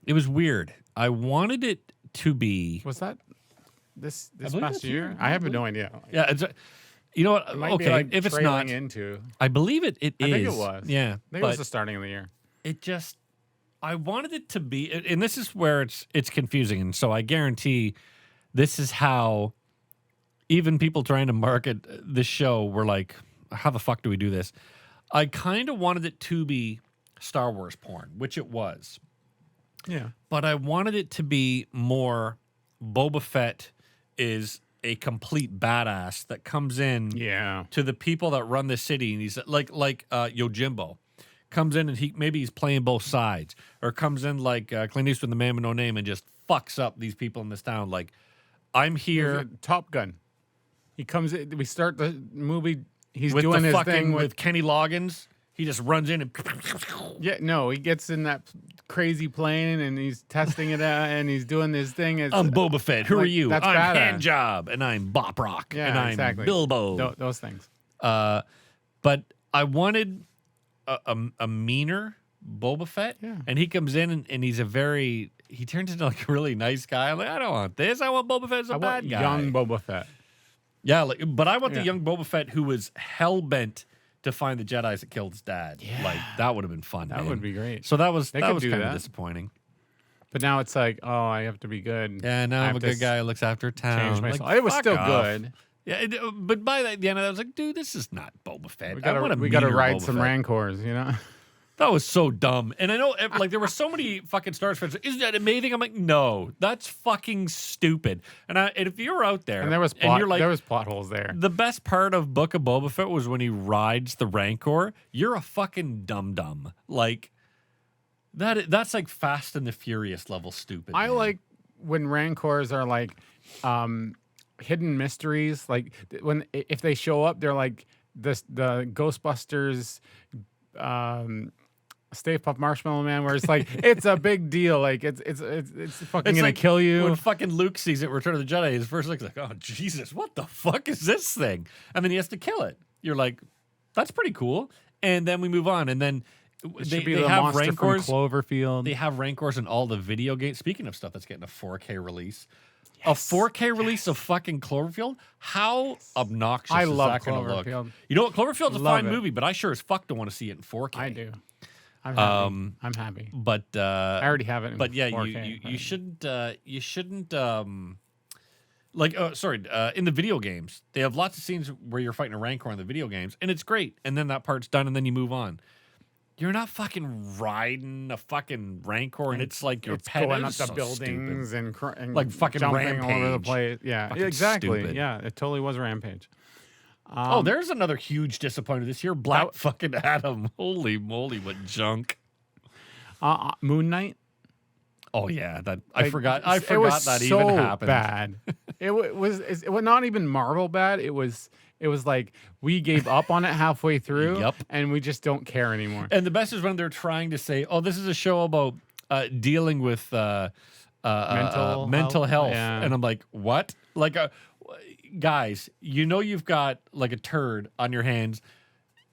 It was weird. I wanted it to be... Was that this believe past that's year? year. I have no idea. Yeah, it's... You know what? It might Okay, be like if it's trailing not... into. I believe it is. I think it was. Yeah. I think it was the starting of the year. It just... I wanted it to be... And this is where it's confusing. And so I guarantee this is how even people trying to market this show were like, how the fuck do we do this? I kind of wanted it to be Star Wars porn, which it was. Yeah. But I wanted it to be more Boba Fett is a complete badass that comes in to the people that run the city, and he's like Yojimbo comes in and he's playing both sides, or comes in like Clint Eastwood, the Man with No Name, and just fucks up these people in this town. Like, I'm here. Top Gun. He comes in. We start the movie. He's with doing the his fucking thing with Kenny Loggins. He just runs in and he gets in that crazy plane and he's testing it out and he's doing this thing. I'm Boba Fett. Who are you? That's I'm badass. Handjob, and I'm Bop Rock, and I'm exactly. Bilbo. Those things. But I wanted a meaner Boba Fett, and he comes in and he turns into like a really nice guy. I'm like, I don't want this. I want Boba Fett as a bad guy. Young Boba Fett. Yeah, but I want the young Boba Fett who was hell bent to find the Jedis that killed his dad. Yeah. Like, that would have been fun. That would be great. So that was kind of that. disappointing. But now it's like, oh, I have to be good. Yeah, now I'm a good guy who looks after town. Change Like, myself. It was fuck still off. good. Yeah, but by the end of that, I was like, dude, this is not Boba Fett. We I want gotta a we gotta meaner ride Boba some Fett. Rancors, you know. That was so dumb. And I know, like, there were so many fucking Star Wars fans. Isn't that amazing? I'm like, no, that's fucking stupid. And if you're out there And there was and you're like, there was plot holes there. the best part of Book of Boba Fett was when he rides the Rancor, you're a fucking dum-dum. Like, that's like Fast and the Furious level stupid. I man. like when Rancors are like hidden mysteries. Like when if they show up, they're like the Ghostbusters. Stay Puft Marshmallow Man, where it's like it's a big deal, like it's fucking It's gonna like kill you. When fucking Luke sees it, Return of the Jedi, his first look is like, oh, Jesus, what the fuck is this thing? And then he has to kill it. You're like, that's pretty cool. And then we move on. And then It they should be have the monster Rancors. from Cloverfield. They have Rancors in all the video games. Speaking of stuff that's getting a 4K release, a 4K release of fucking Cloverfield? How obnoxious I is love that going to look? Cloverfield. You know what? Cloverfield's a Love fine it. movie, but I sure as fuck don't want to see it in 4K. I do. I'm happy. I'm happy. But I already have it. In but yeah, 4K, you shouldn't like in the video games they have lots of scenes where you're fighting a Rancor in the video games, and it's great, and then that part's done, and then you move on. You're not fucking riding a fucking Rancor, and it's like your It's pet going is up the so buildings stupid. and Like fucking jumping all over the Rampage. place. Yeah, Fucking exactly. stupid. Yeah, it totally was Rampage. Oh, there's another huge disappointment this year. Black fucking Adam. Holy moly, what junk. Moon Knight. Oh yeah, that I Like, forgot. it was that so even happened. bad. It was not even Marvel bad. It was like we gave up on it halfway through, Yup. and we just don't care anymore. And the best is when they're trying to say, "Oh, this is a show about dealing with mental health," Yeah. and I'm like, "What?" Like, guys, you know you've got like a turd on your hands,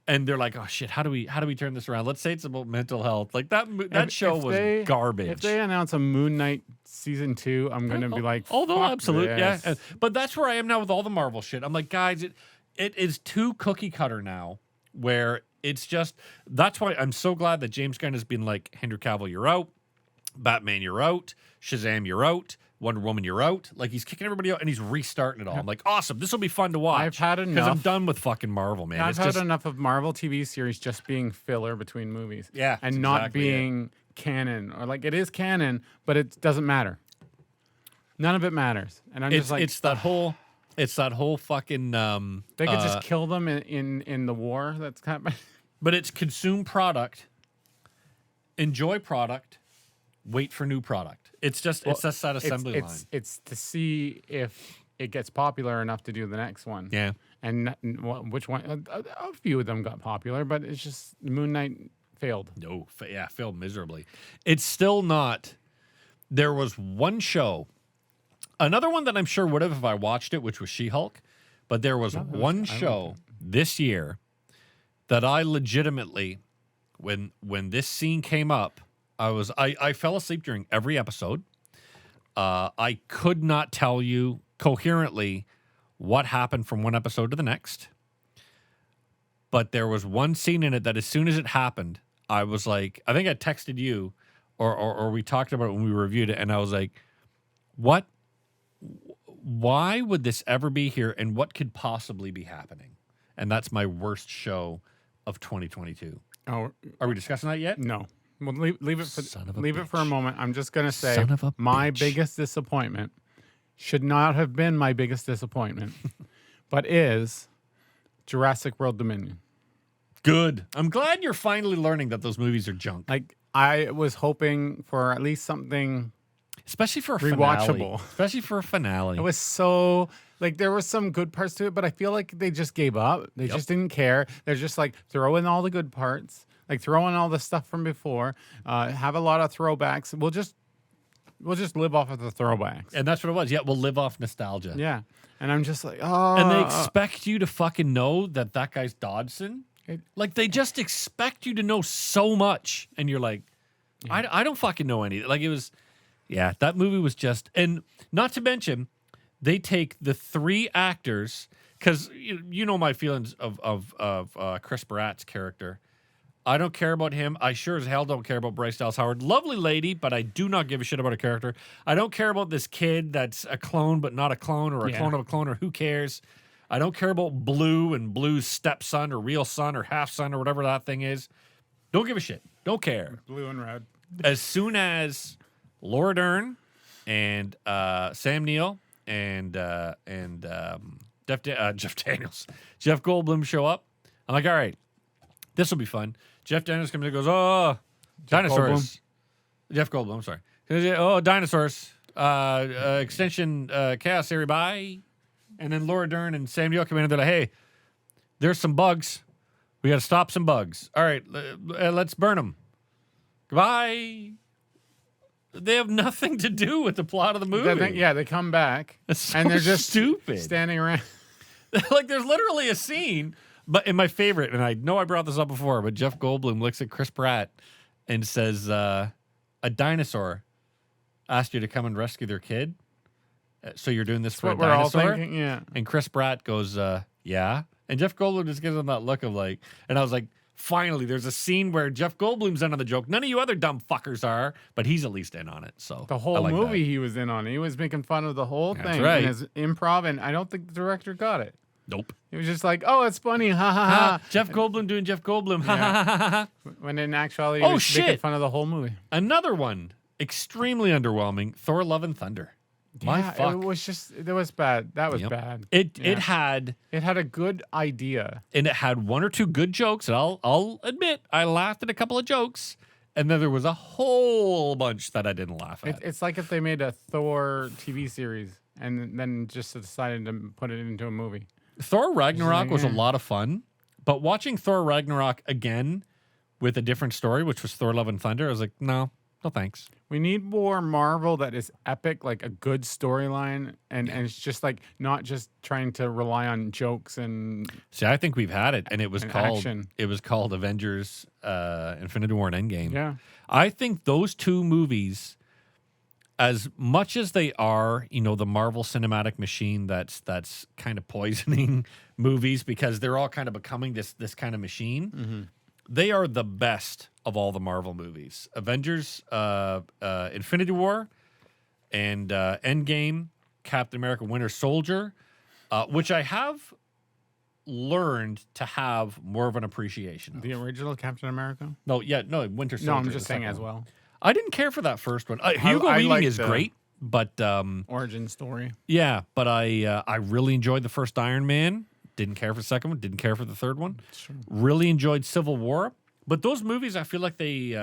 and they're like, "Oh shit, how do we turn this around?" Let's say it's about mental health. Like that show If was they- garbage. If they announce a Moon Knight season 2, I'm gonna be like, although fuck absolute, this. yeah. But that's where I am now with all the Marvel shit. I'm like, guys, it is too cookie cutter now. Where it's just that's why I'm so glad that James Gunn has been like, Henry Cavill, you're out, Batman, you're out, Shazam, you're out, Wonder Woman, you're out. Like he's kicking everybody out and he's restarting it all. I'm like, awesome, this will be fun to watch. I've had because enough. I'm done with fucking Marvel, man. I've It's had just enough of Marvel TV series just being filler between movies. Yeah, and that's not exactly it. being canon, or like it is canon, but it doesn't matter. None of it matters, and I'm just like, it's that whole fucking they could just kill them in the war that's happening. but it's consume product, enjoy product, wait for new product. It's just it's just that assembly line. It's to see if it gets popular enough to do the next one. Yeah. And which one? A few of them got popular, but it's just Moon Knight failed. No, failed miserably. It's still not. There was one show, another one that I'm sure would have if I watched it, which was She-Hulk. But there was one show this year that I legitimately, when this scene came up, I fell asleep during every episode. I could not tell you coherently what happened from one episode to the next. But there was one scene in it that as soon as it happened, I was like, I think I texted you or we talked about it when we reviewed it, and I was like, what? Why would this ever be here, and what could possibly be happening? And that's my worst show of 2022. Oh, Are we discussing that yet? no. Well, leave it for Son of a leave it for a bitch. moment. I'm just gonna say Son of a my bitch. biggest disappointment should not have been my biggest disappointment, but is Jurassic World Dominion. Good. I'm glad you're finally learning that those movies are junk. Like I was hoping for at least something. Especially for a finale. Rewatchable. Especially for a finale. It was so like there were some good parts to it, but I feel like they just gave up. They just didn't care. They're just like throw in all the good parts, like throw in all the stuff from before. Have a lot of throwbacks. We'll just live off of the throwbacks. And that's what it was. Yeah, we'll live off nostalgia. Yeah, and I'm just like, oh, And they expect you to fucking know that guy's Dodson. Like, they just expect you to know so much. And you're like, I don't fucking know anything. Like, it was, yeah, that movie was just, and not to mention, they take the 3 actors, because you know my feelings of Chris Pratt's character. I don't care about him. I sure as hell don't care about Bryce Dallas Howard. Lovely lady, but I do not give a shit about her character. I don't care about this kid that's a clone but not a clone, or a clone of a clone, or who cares. I don't care about Blue and Blue's stepson or real son or half son or whatever that thing is. Don't give a shit. Don't care. Blue and red. As soon as Laura Dern and Sam Neill and Jeff Daniels, Jeff Goldblum show up, I'm like, all right, this will be fun. Jeff Daniels comes in and goes, oh, dinosaurs. Jeff Goldblum, I'm sorry. Oh, dinosaurs. Extension chaos theory, bye. And then Laura Dern and Sam Neill come in and they're like, hey, there's some bugs. We got to stop some bugs. All right, let's burn them. Goodbye. They have nothing to do with the plot of the movie. They come back So and they're just stupid. standing around. Like there's literally a scene, but in my favorite, and I know I brought this up before, but Jeff Goldblum looks at Chris Pratt and says, a dinosaur asked you to come and rescue their kid. So you're doing this for a What we're all dinosaur? thinking, yeah. And Chris Pratt goes, yeah. And Jeff Goldblum just gives him that look of like, and I was like, finally, there's a scene where Jeff Goldblum's in on the joke. None of you other dumb fuckers are, but he's at least in on it. So The whole movie he was in on. He was making fun of the whole thing right. in his improv, and I don't think the director got it. Nope. He was just like, oh, it's funny, ha ha ha. Jeff Goldblum doing Jeff Goldblum. Yeah. When in actuality, he was making fun of the whole movie. Another one, extremely underwhelming. Thor: Love and Thunder. My fuck. It was bad. That was bad. It had a good idea. and it had one or two good jokes, and I'll admit I laughed at a couple of jokes, and then there was a whole bunch that I didn't laugh at. It's like if they made a Thor TV series and then just decided to put it into a movie. Thor Ragnarok was a lot of fun, but watching Thor Ragnarok again with a different story, which was Thor: Love and Thunder, I was like, no thanks. We need more Marvel that is epic, like a good storyline, and it's just like not just trying to rely on jokes and. See, I think we've had it, and it was called action. It was called Avengers: Infinity War and Endgame. Yeah. I think those two movies, as much as they are, the Marvel Cinematic Machine that's kind of poisoning movies because they're all kind of becoming this kind of machine. Mm-hmm. They are the best of all the Marvel movies. Avengers, Infinity War, and Endgame, Captain America: Winter Soldier, which I have learned to have more of an appreciation of. The original Captain America? Winter Soldier. No, I'm just the saying second as one. well. I didn't care for that first one. Hugo I Weaving liked is great, but Origin story. yeah, but I really enjoyed the first Iron Man. Didn't care for the second one. Didn't care for the third one. Sure. Really enjoyed Civil War. But those movies, I feel like they,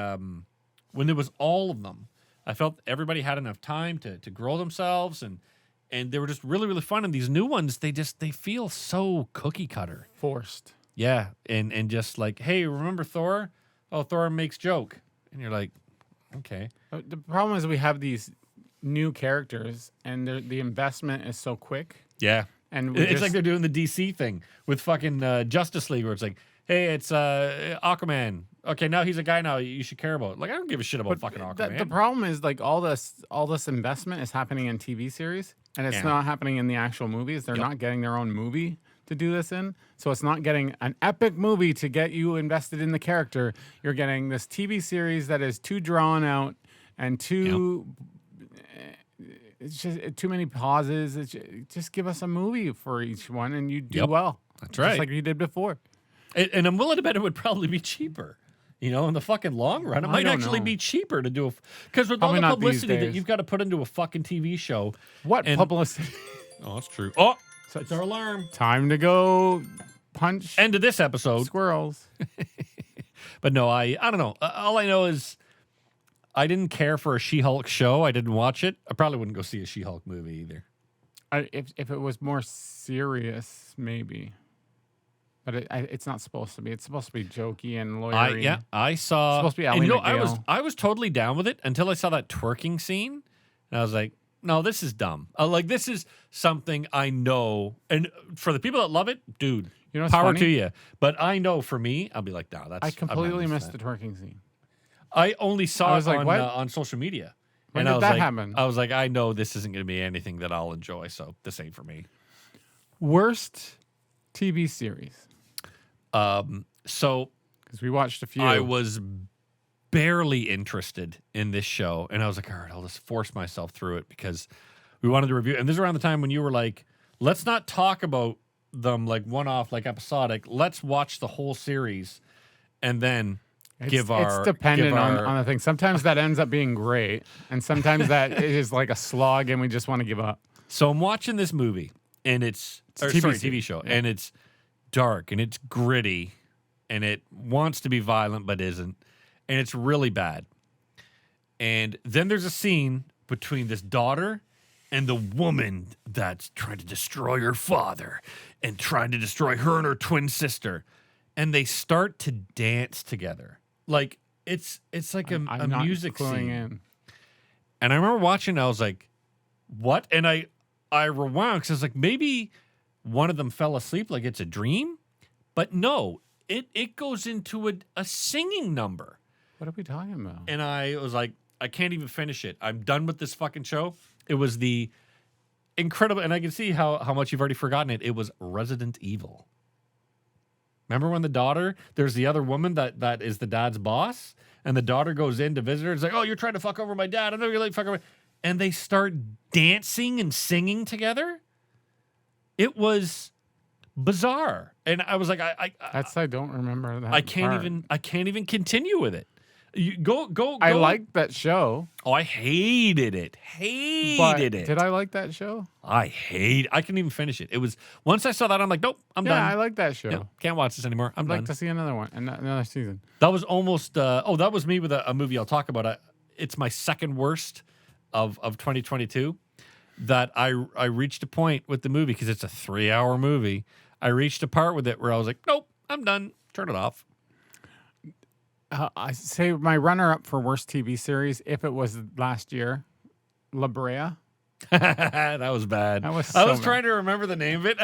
when there was all of them, I felt everybody had enough time to grow themselves, and they were just really, really fun. And these new ones, they feel so cookie cutter. Forced. Yeah, and just like, hey, remember Thor? Oh, Thor makes joke. And you're like, okay. The problem is we have these new characters, and the investment is so quick. Yeah. And It's like they're doing the DC thing with fucking Justice League, where it's like, hey, it's Aquaman. Okay, now he's a guy now you should care about. Like, I don't give a shit about fucking Aquaman. The problem is like all this investment is happening in TV series, and it's not happening in the actual movies. They're not getting their own movie to do this in. So it's not getting an epic movie to get you invested in the character. You're getting this TV series that is too drawn out and too it's just too many pauses. Just give us a movie for each one and you do well. That's right. Just like you did before. And I'm willing to bet it would probably be cheaper. In the fucking long run, it might actually be cheaper to do because with Probably all the not these publicity that days. you've got to put into a fucking TV show. What publicity? Oh, that's true. Oh, So it's our alarm. Time to go punch End of this episode. squirrels. But no, I don't know. All I know is I didn't care for a She-Hulk show. I didn't watch it. I probably wouldn't go see a She-Hulk movie either. If it was more serious, maybe. But it's not supposed to be. It's supposed to be jokey and lawyery. I saw. It's supposed to be Ally and McBeal. I was totally down with it until I saw that twerking scene, and I was like, no, this is dumb. This is something I know, and for the people that love it, dude, what's power funny? to you. But I know for me, I'll be like, no, that's. I I'm completely not missed into the twerking scene. that. I only saw I was it like, on what? On social media. When and I did was that like, happen? I was like, I know this isn't going to be anything that I'll enjoy, so this ain't for me. Worst TV series. So Because we watched a few. I was barely interested in this show, and I was like, all right, I'll just force myself through it because we wanted to review. And this is around the time when you were like, let's not talk about them like one off, like episodic. Let's watch the whole series, and then It's dependent on the thing. Sometimes that ends up being great, and sometimes that is like a slog, and we just want to give up. So I'm watching this movie, and it's a TV TV show, and it's dark, and it's gritty, and it wants to be violent but isn't, and it's really bad. And then there's a scene between this daughter and the woman that's trying to destroy her father and trying to destroy her and her twin sister, and they start to dance together. Like it's like a music scene. In. And I remember watching, I was like, what? And I rewound because I was like, maybe one of them fell asleep, like it's a dream. But no, it goes into a singing number. What are we talking about? And I was like, I can't even finish it. I'm done with this fucking show. It was the incredible, and I can see how much you've already forgotten it. It was Resident Evil. Remember when there's the other woman that is the dad's boss, and the daughter goes in to visit her. It's like, oh, you're trying to fuck over my dad. I know you're like fuck over. And they start dancing and singing together. It was bizarre, and I was like, I don't remember that. I can't even continue with it. You go. I liked that show. Oh, I hated it. Hated it. Did I like that show? I couldn't even finish it. It was once I saw that, I'm like, nope, I'm done. Yeah, I like that show. Yeah, can't watch this anymore. I'm I'd done. like to see another one, another season. That was almost. That was me with a movie I'll talk about. It's my second worst of 2022. That I reached a point with the movie because it's a 3-hour movie. I reached a part with it where I was like, nope, I'm done. Turn it off. I say my runner-up for worst TV series, if it was last year, La Brea. That was bad. I was trying to remember the name of it.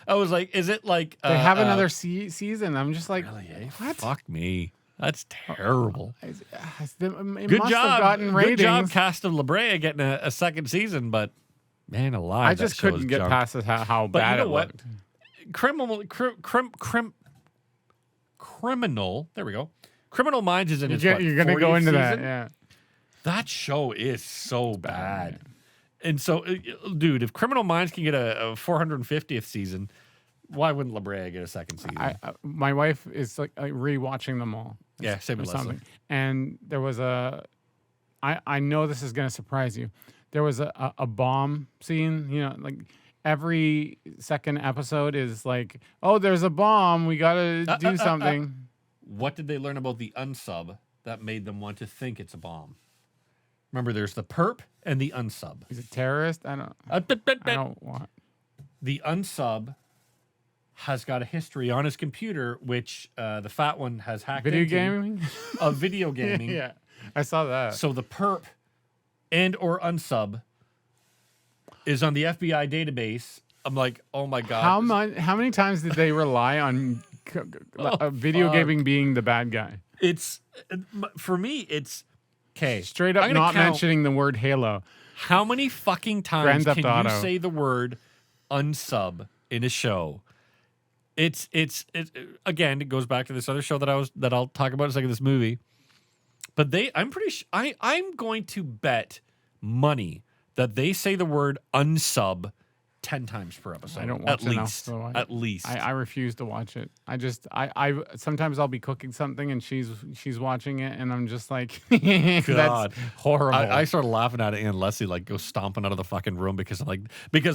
I was like, is it like they have another season? I'm just like, really, eh? What? Fuck me. That's terrible. Good job. Good job, cast of La Brea getting a second season, but man alive, I just couldn't get past how bad it looked. Criminal. There we go. Criminal Minds is in its You're going to go into season? that, yeah. That show is so bad. And so, dude, if Criminal Minds can get a 450th season, why wouldn't La Brea get a second season? My wife is like rewatching them all. Yeah, same with Leslie. And there was I know this is going to surprise you. There was a bomb scene, like every second episode is like, oh, there's a bomb. We got to do something. What did they learn about the unsub that made them want to think it's a bomb? Remember, there's the perp and the unsub. Is it terrorist? I don't want. The unsub has got a history on his computer, which the fat one has hacked video into. Gaming? Video gaming. Yeah, I saw that. So the perp and or unsub is on the FBI database. I'm like, oh my God. How many times did they rely on video gaming being the bad guy? It's, for me, it's, okay. Straight up not mentioning the word Halo. How many fucking times can you say the word unsub in a show? It's again, it goes back to this other show that I'll talk about in a second, this movie. But I'm pretty sure I'm going to bet money that they say the word unsub 10 times per episode. I don't watch enough to watch it. At least. I refuse to watch it. I sometimes I'll be cooking something and she's watching it and I'm just like, that's horrible. I started laughing at it and Leslie like goes stomping out of the fucking room because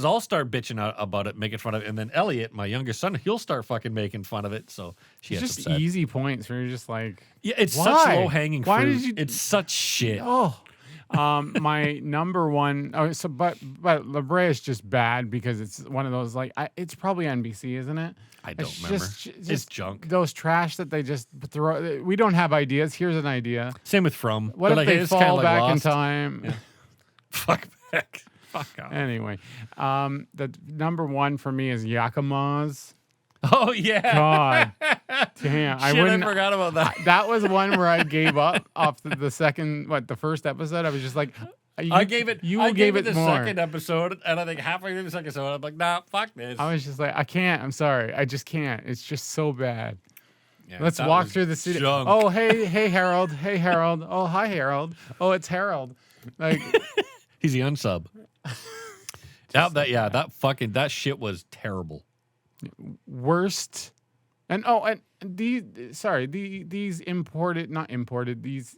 I'll start bitching out about it, making fun of it, and then Elliot, my youngest son, he'll start fucking making fun of it. So it's just upset. Easy points where you're just like, yeah, it's such low hanging fruit. It's such shit. Oh. My number one. But La Brea is just bad because it's one of those like it's probably NBC, isn't it? I don't remember. It's junk. Those trash that they just throw. We don't have ideas. Here's an idea. Same with From. What if they fall back in time? Yeah. Fuck back. Fuck off. Anyway, the number one for me is Yakima's. Oh yeah. God. Damn. I forgot about that. That was one where I gave up off the first episode. I was just like, I gave it the more. Second episode, and I think halfway through the second episode, I'm like, nah, fuck this. I was just like, I can't. I'm sorry. I just can't. It's just so bad. Yeah, let's walk through the city. Junk. Oh, hey, Harold. Hey, Harold. Oh, hi, Harold. Oh, it's Harold. Like, he's the unsub. that shit was terrible. Worst. And these imported, not imported, these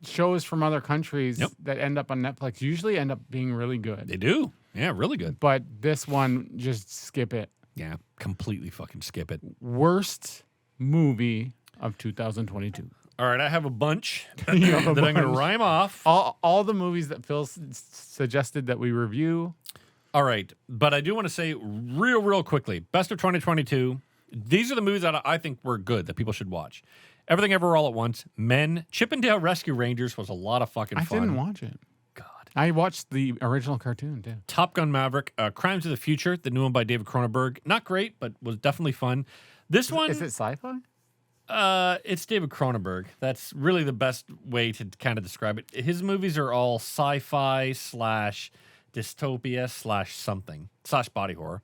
shows from other countries that end up on Netflix usually end up being really good. They do. Yeah, really good. But this one, just skip it. Yeah, completely fucking skip it. Worst movie of 2022. All right, I have a bunch You have a that I'm going to bunch. rhyme off. All the movies that Phil suggested that we review. All right, but I do want to say real quickly, best of 2022. These are the movies that I think were good that people should watch. Everything Ever All at Once, Men, Chippendale Rescue Rangers was a lot of fucking fun. I didn't watch it. God. I watched the original cartoon too. Top Gun Maverick, Crimes of the Future, the new one by David Cronenberg. Not great, but was definitely fun. This one Is it sci-fi? It's David Cronenberg. That's really the best way to kind of describe it. His movies are all sci-fi / dystopia / something / body horror.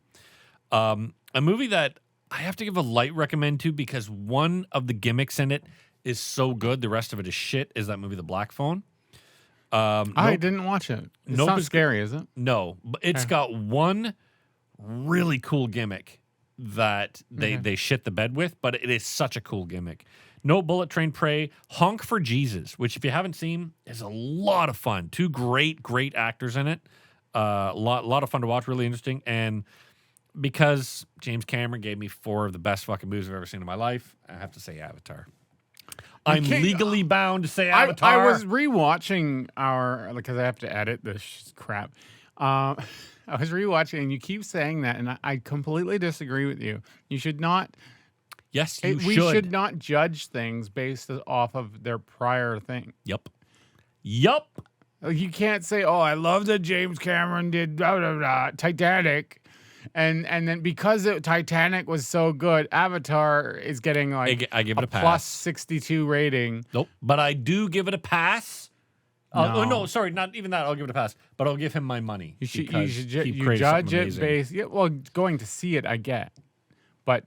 A movie that I have to give a light recommend to because one of the gimmicks in it is so good. The rest of it is shit. Is that movie The Black Phone? I didn't watch it. It's Nope not is- scary, is it? No, but it's got one really cool gimmick that they shit the bed with, but it is such a cool gimmick. No Bullet Train Prey, Honk for Jesus, which if you haven't seen, is a lot of fun. Two great actors in it. A lot of fun to watch, really interesting. And because James Cameron gave me 4 of the best fucking movies I've ever seen in my life, I have to say Avatar. I'm legally bound to say Avatar. I was rewatching because I have to edit this crap. I was rewatching, and you keep saying that, and I completely disagree with you. You should not. Yes, We should not judge things based off of their prior thing. Yup. Like, you can't say, "Oh, I love that James Cameron did blah, blah, blah, Titanic," and then because Titanic was so good, Avatar is getting like I give it a pass. plus 62 rating. Nope. But I do give it a pass. No. Oh, no, sorry, not even that. I'll give it a pass. But I'll give him my money. You should because he you created judge something it amazing. based. Yeah, well, going to see it, I get, but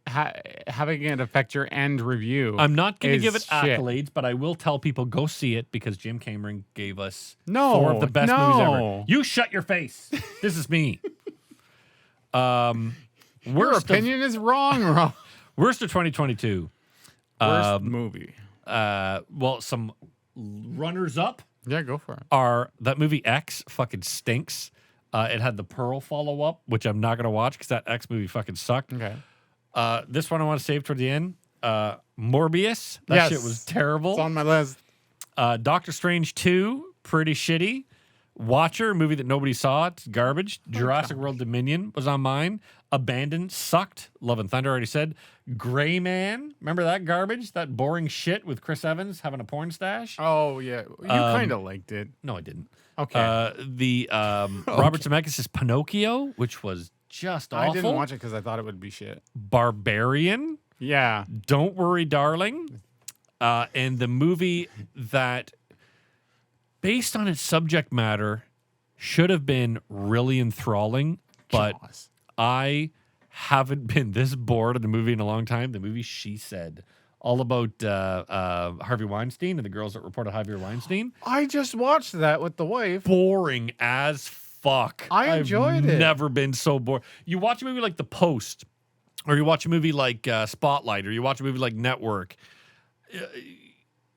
having it affect your end review. I'm not going to is give it shit. accolades, but I will tell people go see it because Jim Cameron gave us No, 4 of the best movies ever. no. You shut your face. This is me. Your Worst opinion is wrong. worst of 2022. Worst movie. Well, some runners up Yeah, go for it. are that movie X fucking stinks. It had the Pearl follow up, which I'm not going to watch because that X movie fucking sucked. Okay. This one I want to save toward the end. Morbius. That shit was terrible. It's on my list. Doctor Strange 2, pretty shitty. Watcher, a movie that nobody saw. It's garbage. Jurassic World Dominion was on mine. Abandoned sucked. Love and Thunder already said. Gray Man. Remember that garbage? That boring shit with Chris Evans having a porn stash? Oh yeah, you kind of liked it. No, I didn't. Okay. Robert Zemeckis' Pinocchio, which was just awful. I didn't watch it because I thought it would be shit. Barbarian. Yeah. Don't Worry, Darling. And the movie that, based on its subject matter, should have been really enthralling, but Jaws. I haven't been this bored of the movie in a long time. The movie She Said, all about Harvey Weinstein and the girls that reported Harvey Weinstein. I just watched that with the wife. Boring as fuck. I enjoyed it. Never been so bored. You watch a movie like The Post, or you watch a movie like Spotlight, or you watch a movie like Network.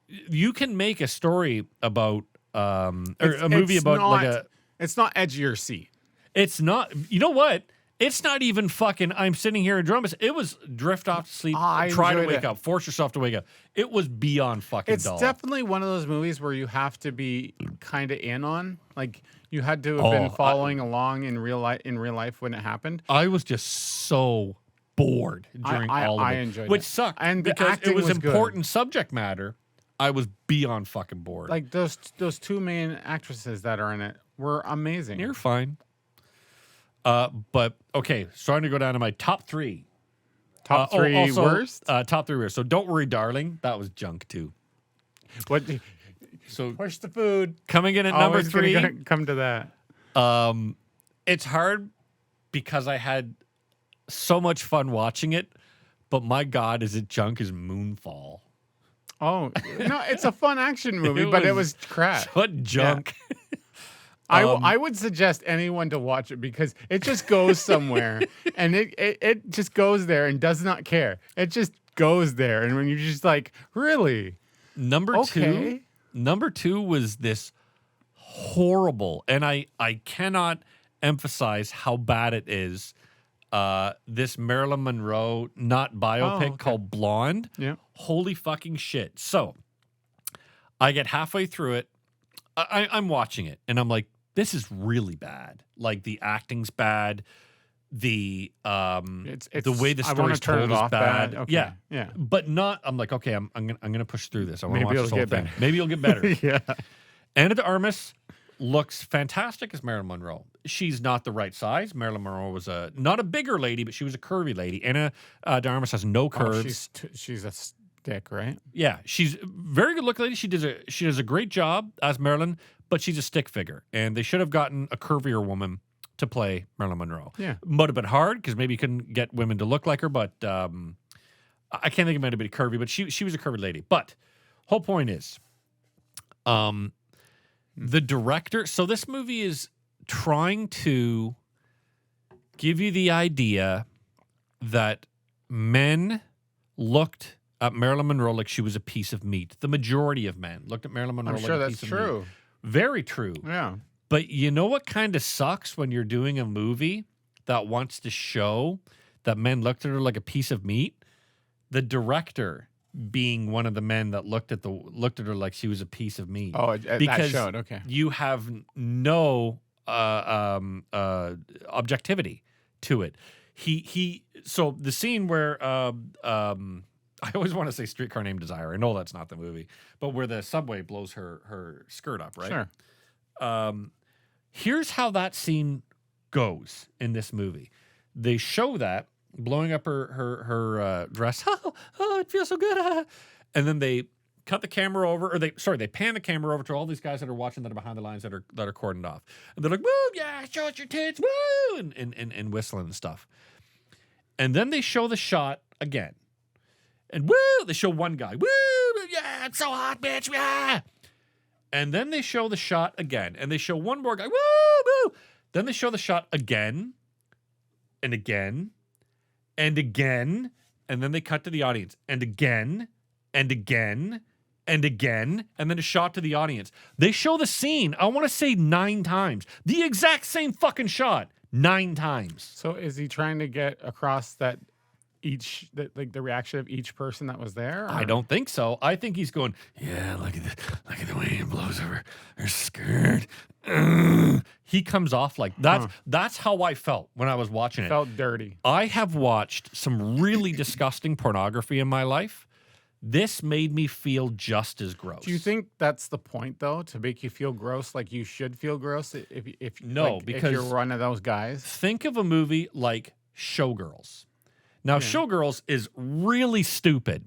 You can make a story about or a movie about like a. It's not edge of your seat. It's not. You know what? It's not even fucking. I'm sitting here in drums. It was drift off to sleep. I Try to enjoyed wake it. up. Force yourself to wake up. It was beyond fucking It's dull. definitely one of those movies where you have to be kind of in on. Like you had to have been following along in real life when it happened. I was just so bored during all of it, enjoyed which it. sucked. And the because acting it was was good. important subject matter. I was beyond fucking bored. Like those 2 main actresses that are in it were amazing. You're fine. But okay, starting to go down to my top 3. Top 3 also, worst. Top 3 worst. So Don't Worry, Darling. That was junk too. What? So Push the food. coming in at number Always gonna 3. come to that. It's hard because I had so much fun watching it, but my God, is it junk as Moonfall. Oh no, it's a fun action movie, but it was crap. What junk. I would suggest anyone to watch it because it just goes somewhere and it just goes there and does not care. It just goes there. And when you're just like, really? Number Okay. two was this horrible, and I cannot emphasize how bad it is. This Marilyn Monroe not biopic okay. called Blonde. Yeah. Holy fucking shit. So I get halfway through it. I'm watching it and I'm like, this is really bad. Like the acting's bad. The the way the I wanna story's turn told it is off bad. bad. Okay. Yeah. Yeah. But not, I'm like, okay, I'm gonna push through this. I want to Maybe watch this it'll whole get thing. better. Maybe it'll get better. Yeah. Anna de Armas looks fantastic as Marilyn Monroe. She's not the right size. Marilyn Monroe was not a bigger lady, but she was a curvy lady. Anna de Armas has no curves. She's a stick, right? Yeah, she's a very good looking lady. She does a great job as Marilyn, but she's a stick figure, and they should have gotten a curvier woman to play Marilyn Monroe. Yeah. Might have been hard because maybe you couldn't get women to look like her, but I can't think of anybody curvy. But she was a curvy lady. But whole point is, the director. So this movie is trying to give you the idea that men looked at Marilyn Monroe like she was a piece of meat. The majority of men looked at Marilyn Monroe I'm like sure a that's piece of true. meat. Very true. Yeah. But you know what kind of sucks when you're doing a movie that wants to show that men looked at her like a piece of meat? The director being one of the men that looked at her like she was a piece of meat. Oh, that Because showed. Okay. you have no objectivity to it. So the scene where I always want to say Streetcar Named Desire. I know that's not the movie, but where the subway blows her skirt up, right? Sure. Here's how that scene goes in this movie. They show that blowing up her dress. Oh, it feels so good. And then they cut the camera over, or they pan the camera over to all these guys that are watching that are behind the lines that are cordoned off. And they're like, woo, yeah, show us your tits, woo, and whistling and stuff. And then they show the shot again. And woo, they show one guy, woo, yeah, it's so hot, bitch, yeah. And then they show the shot again. And they show one more guy, woo, woo. Then they show the shot again and again and again. And then they cut to the audience. And again and again and again. And then a shot to the audience. They show the scene, I want to say 9 times. The exact same fucking shot. 9 times. So is he trying to get across that the reaction of each person that was there? Or? I don't think so. I think he's going, yeah, look at the way it blows over her skirt. He comes off like that's that's how I felt when I was watching it. Felt dirty. I have watched some really disgusting pornography in my life. This made me feel just as gross. Do you think that's the point, though, to make you feel gross? Like you should feel gross if No, like, because if you're one of those guys. Think of a movie like Showgirls. Now, Showgirls is really stupid,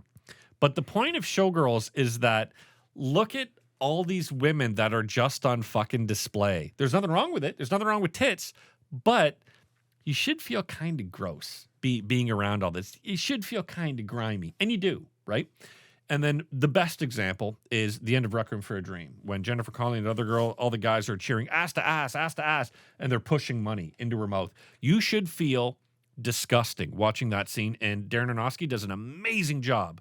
but the point of Showgirls is that look at all these women that are just on fucking display. There's nothing wrong with it. There's nothing wrong with tits, but you should feel kind of gross being around all this. You should feel kind of grimy, and you do, right? And then the best example is the end of Requiem for a Dream, when Jennifer Connelly and the other girl, all the guys are cheering ass to ass, and they're pushing money into her mouth. You should feel disgusting watching that scene, and Darren Aronofsky does an amazing job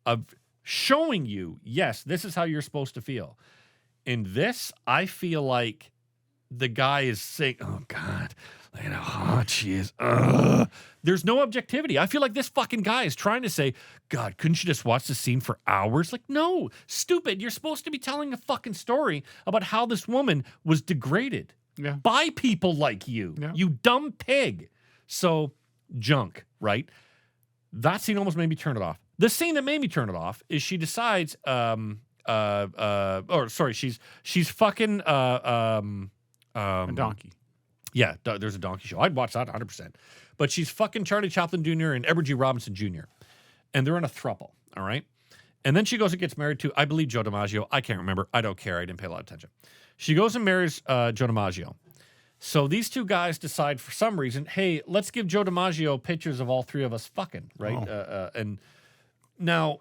of showing you, yes, this is how you're supposed to feel. In this, I feel like the guy is saying, oh God, look at how hot she is. There's no objectivity. I feel like this fucking guy is trying to say, God, couldn't you just watch the scene for hours? Like, no, stupid. You're supposed to be telling a fucking story about how this woman was degraded by people like you, you dumb pig. So junk, right? That scene almost made me turn it off. The scene that made me turn it off is she decides, she's fucking A donkey. Yeah, there's a donkey show. I'd watch that 100%. But she's fucking Charlie Chaplin Jr. and Edward G. Robinson Jr. And they're in a throuple, all right? And then she goes and gets married to, I believe, Joe DiMaggio. I can't remember. I don't care. I didn't pay a lot of attention. She goes and marries Joe DiMaggio. So these two guys decide for some reason, hey, let's give Joe DiMaggio pictures of all three of us fucking, right? And now,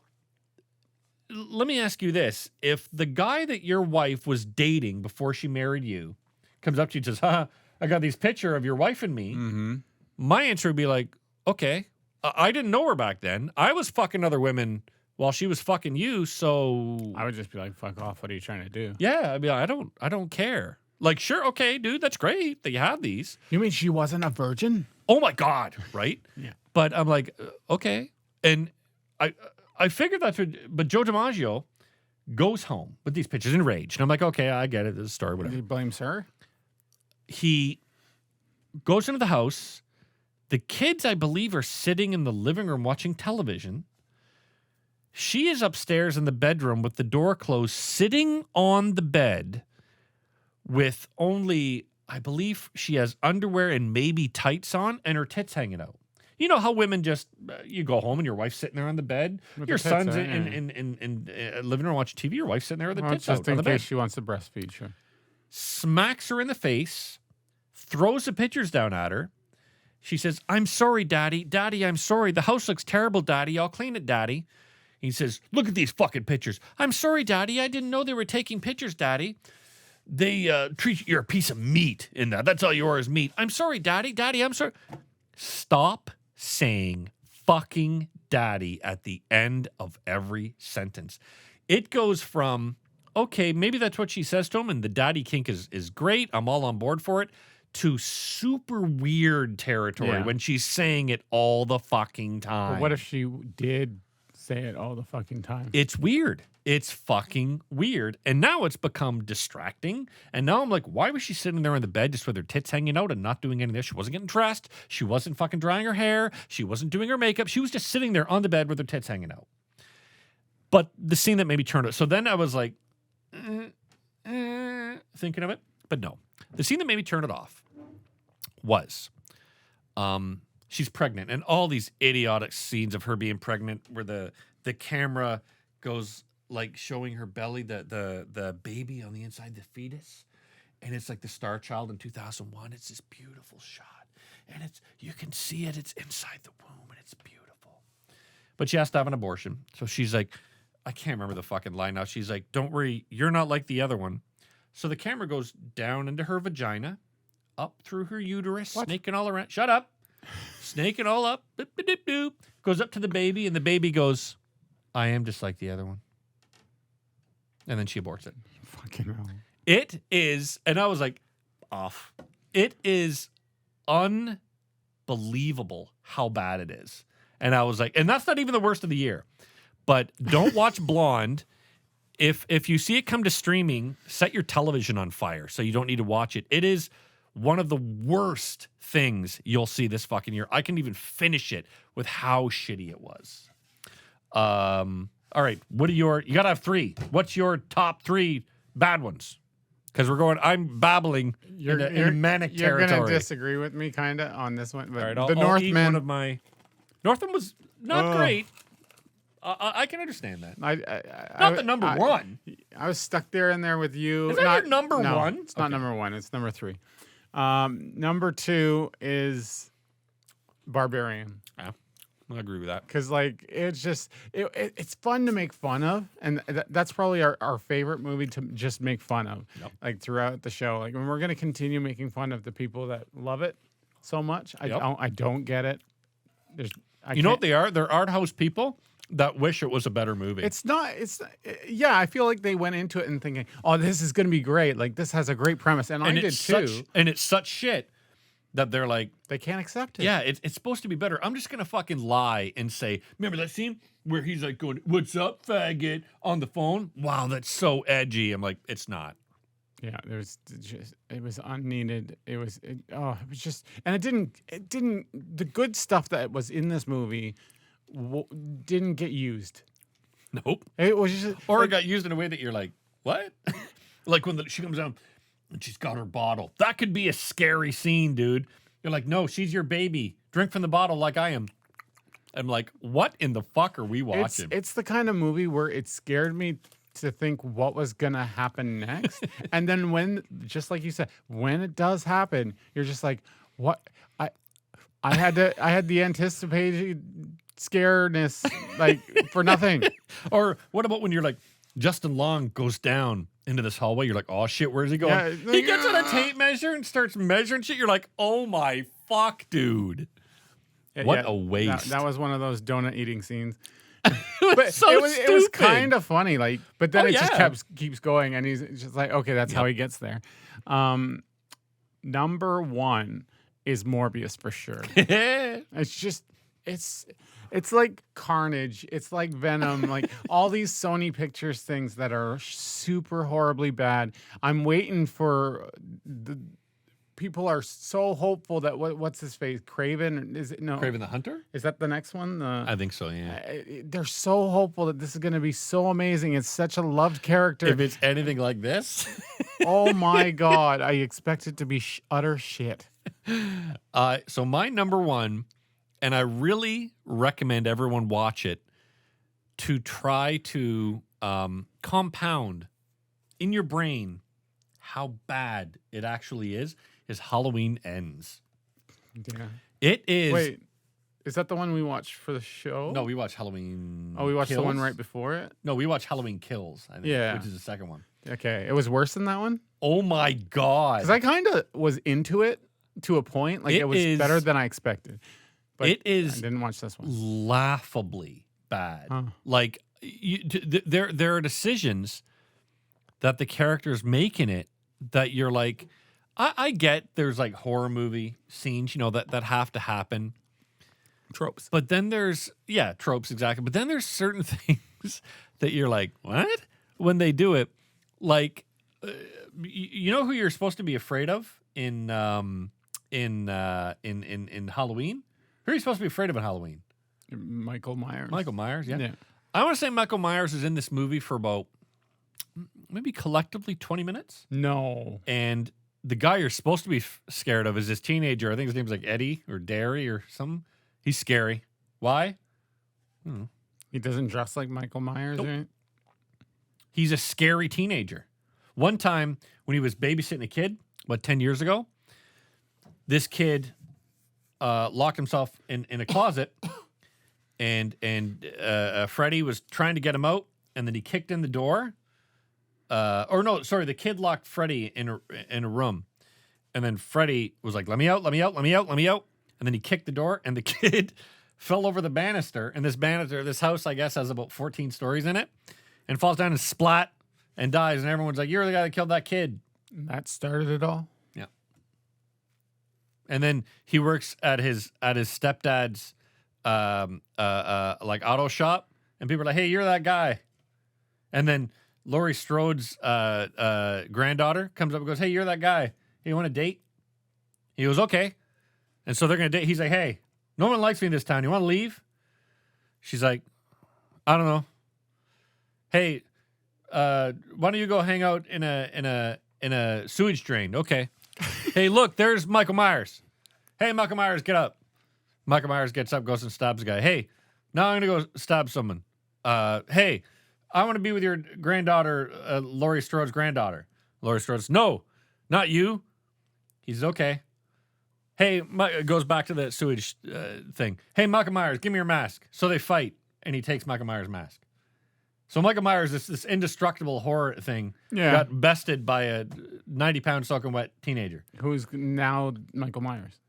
let me ask you this. If the guy that your wife was dating before she married you comes up to you and says, "Ha, I got these picture of your wife and me," my answer would be like, "Okay, I didn't know her back then. I was fucking other women while she was fucking you, so I would just be like, fuck off. What are you trying to do? yeah." I'd be like, I don't care. Like, sure, okay, dude, that's great that you have these. You mean she wasn't a virgin? Oh my god, right? Yeah. But I'm like, okay, and I figured that's what. But Joe DiMaggio goes home with these pictures enraged, and I'm like, okay, I get it. This is a story, whatever. He blames her? He goes into the house. The kids, I believe, are sitting in the living room watching television. She is upstairs in the bedroom with the door closed, sitting on the bed with only, I believe, she has underwear and maybe tights on and her tits hanging out. You know how women just, you go home and your wife's sitting there on the bed. With Your the tits son's out, in living room watching TV. Your wife's sitting there with the tits just out on in the case bed. she wants to breastfeed, sure. Smacks her in the face, throws the pictures down at her. She says, "I'm sorry, Daddy. Daddy, I'm sorry. The house looks terrible, Daddy. I'll clean it, Daddy." He says, "Look at these fucking pictures. I'm sorry, Daddy. I didn't know they were taking pictures, Daddy. They treat you, you're a piece of meat in that. That's all you are is meat. I'm sorry, Daddy. Daddy, I'm sorry." Stop saying fucking daddy at the end of every sentence. It goes from, okay, maybe that's what she says to him, and the daddy kink is great. I'm all on board for it, to super weird territory when she's saying it all the fucking time. But what if she did say it all the fucking time? It's weird. It's fucking weird. And now it's become distracting. And now I'm like, why was she sitting there on the bed just with her tits hanging out and not doing anything? She wasn't getting dressed. She wasn't fucking drying her hair. She wasn't doing her makeup. She was just sitting there on the bed with her tits hanging out. But the scene that made me turn it. So then I was like, thinking of it. But no. The scene that made me turn it off was she's pregnant. And all these idiotic scenes of her being pregnant where the camera goes like showing her belly, the baby on the inside, the fetus, and it's like the Star Child in 2001. It's this beautiful shot, and you can see it's inside the womb, and it's beautiful. But she has to have an abortion, so she's like, I can't remember the fucking line now. She's like, "Don't worry, you're not like the other one." So the camera goes down into her vagina, up through her uterus, snaking all around. Shut up, snaking all up. Boop, boop, boop, boop. Goes up to the baby, and the baby goes, "I am just like the other one." And then she aborts it. Fucking hell. It is, and I was like, off. It is unbelievable how bad it is. And I was like, and that's not even the worst of the year. But don't watch Blonde. If you see it come to streaming, set your television on fire so you don't need to watch it. It is one of the worst things you'll see this fucking year. I can even finish it with how shitty it was. All right, you gotta have three. What's your top three bad ones? Because I'm babbling in a manic territory. You're going to disagree with me kind of on this one. But all right, the Northman. One of my Northman was not great. I can understand that. Not the number one. I was stuck there in there with you. Is that your number no, one? It's not number one. It's number three. Number two is Barbarian. Yeah, I agree with that. Because like it's just it's fun to make fun of, and that's probably our favorite movie to just make fun of. Yep. Like throughout the show, like when we're gonna continue making fun of the people that love it so much. I don't get it. You know what they are? They're art house people that wish it was a better movie. Yeah, I feel like they went into it and thinking, oh, this is going to be great. Like, this has a great premise. And I did too. And it's such shit that they're like, they can't accept it. Yeah, it's supposed to be better. I'm just going to fucking lie and say, remember that scene where he's like going, "What's up, faggot?" on the phone? Wow, that's so edgy. I'm like, it's not. Yeah, it was unneeded. It was just, and it didn't, the good stuff that was in this movie didn't get used. Nope. It was just, or it got used in a way that you're like, what? Like when she comes down and she's got her bottle. That could be a scary scene, dude. You're like, no, she's your baby. Drink from the bottle like I am. I'm like, what in the fuck are we watching? It's the kind of movie where it scared me to think what was gonna happen next. And then when, just like you said, when it does happen, you're just like, what? I had the anticipated scaredness like for nothing. Or what about when you're like, Justin Long goes down into this hallway. You're like, oh shit, where's he going? Yeah, He gets on a tape measure and starts measuring shit. You're like, oh my fuck, dude. What a waste. That was one of those donut eating scenes. But It was kind of funny, like, but then it just yeah. keeps going, and he's just like, okay, that's how he gets there. Number one is Morbius for sure. It's just it's like Carnage, it's like Venom, like all these Sony Pictures things that are super horribly bad. I'm waiting for the people are so hopeful that what's his face? Craven? Is it no? Craven the Hunter? Is that the next one? I think so, yeah. They're so hopeful that this is going to be so amazing. It's such a loved character. If it's anything like this. Oh my God. I expect it to be utter shit. So my number one, and I really recommend everyone watch it to try to compound in your brain how bad it actually is Halloween Ends. Yeah. It is. Wait, is that the one we watched for the show? No, we watched Halloween. Oh, we watched Kills? the one right before it? No, we watched Halloween Kills, I think, Yeah. which is the second one. Okay. It was worse than that one? Oh my God. Because I kind of was into it to a point. Like, it was better than I expected. But it is I didn't watch this one. laughably bad. Huh. Like, there are decisions that the characters make in it that you're like, I get there's like horror movie scenes, that have to happen. Tropes. But then there's, tropes, exactly. But then there's certain things that you're like, what? When they do it, like, you know who you're supposed to be afraid of in Halloween? Who are you supposed to be afraid of in Halloween? Michael Myers. Michael Myers, yeah. Yeah. I want to say Michael Myers is in this movie for about maybe collectively 20 minutes. No. And the guy you're supposed to be scared of is this teenager. I think his name's like Eddie or Derry or something. He's scary. Why? He doesn't dress like Michael Myers, Nope. right? He's a scary teenager. One time when he was babysitting a kid, 10 years ago, this kid locked himself in a closet, and Freddie was trying to get him out, and then he kicked in the door. The kid locked Freddie in a room, and then Freddie was like, "Let me out, let me out, let me out, let me out," and then he kicked the door, and the kid fell over the banister, and this house, I guess, has about 14 stories in it, and falls down and splat and dies, and everyone's like, "You're the guy that killed that kid." That started it all. Yeah. And then he works at his stepdad's like auto shop, and people are like, "Hey, you're that guy." And then Laurie Strode's granddaughter comes up and goes, "Hey, you're that guy. Hey, you want a date?" He goes, "Okay." And so they're gonna date. He's like, "Hey, no one likes me in this town. You want to leave?" She's like, "I don't know." "Hey, why don't you go hang out in a sewage drain?" "Okay." "Hey, look, there's Michael Myers." "Hey, Michael Myers, get up." Michael Myers gets up, goes and stabs the guy. "Hey, now I'm gonna go stab someone." "Hey, I want to be with your granddaughter, Laurie Strode's granddaughter." Laurie Strode's, "No, not you." He's okay. "Hey," goes back to the sewage thing. "Hey, Michael Myers, give me your mask." So they fight, and he takes Michael Myers' mask. So Michael Myers, this indestructible horror thing, got bested by a 90-pound soaking wet teenager. Who's now Michael Myers?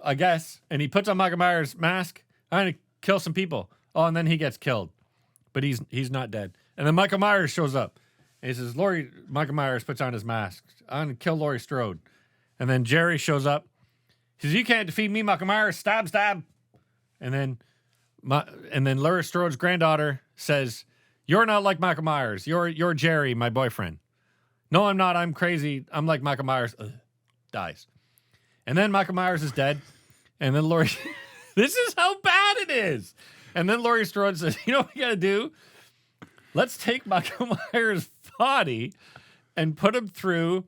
I guess. And he puts on Michael Myers' mask. I'm going to kill some people. Oh, and then he gets killed. But he's not dead. And then Michael Myers shows up. And he says, Michael Myers puts on his mask. "I'm going to kill Laurie Strode." And then Jerry shows up. He says, "You can't defeat me, Michael Myers. Stab, stab." And then Laurie Strode's granddaughter says, "You're not like Michael Myers. You're Jerry, my boyfriend." "No, I'm not. I'm crazy. I'm like Michael Myers." Dies. And then Michael Myers is dead. And then Laurie, this is how bad it is. And then Laurie Strode says, "You know what we got to do? Let's take Michael Myers' body and put him through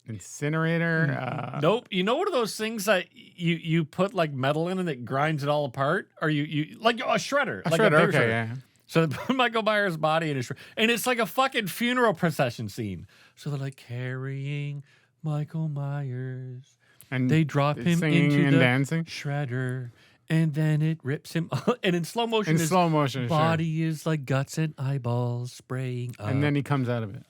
Incinerator. Nope. You know, one of those things that you put like metal in and it grinds it all apart, or you like a shredder, A like shredder, a big okay, shredder. yeah. So they put Michael Myers' body in a shredder, and it's like a fucking funeral procession scene. So they're like carrying Michael Myers, And they drop him singing into and the dancing. shredder, And then it rips him, and in slow motion, In his slow motion, sure. body is like guts and eyeballs spraying up. And then he comes out of it.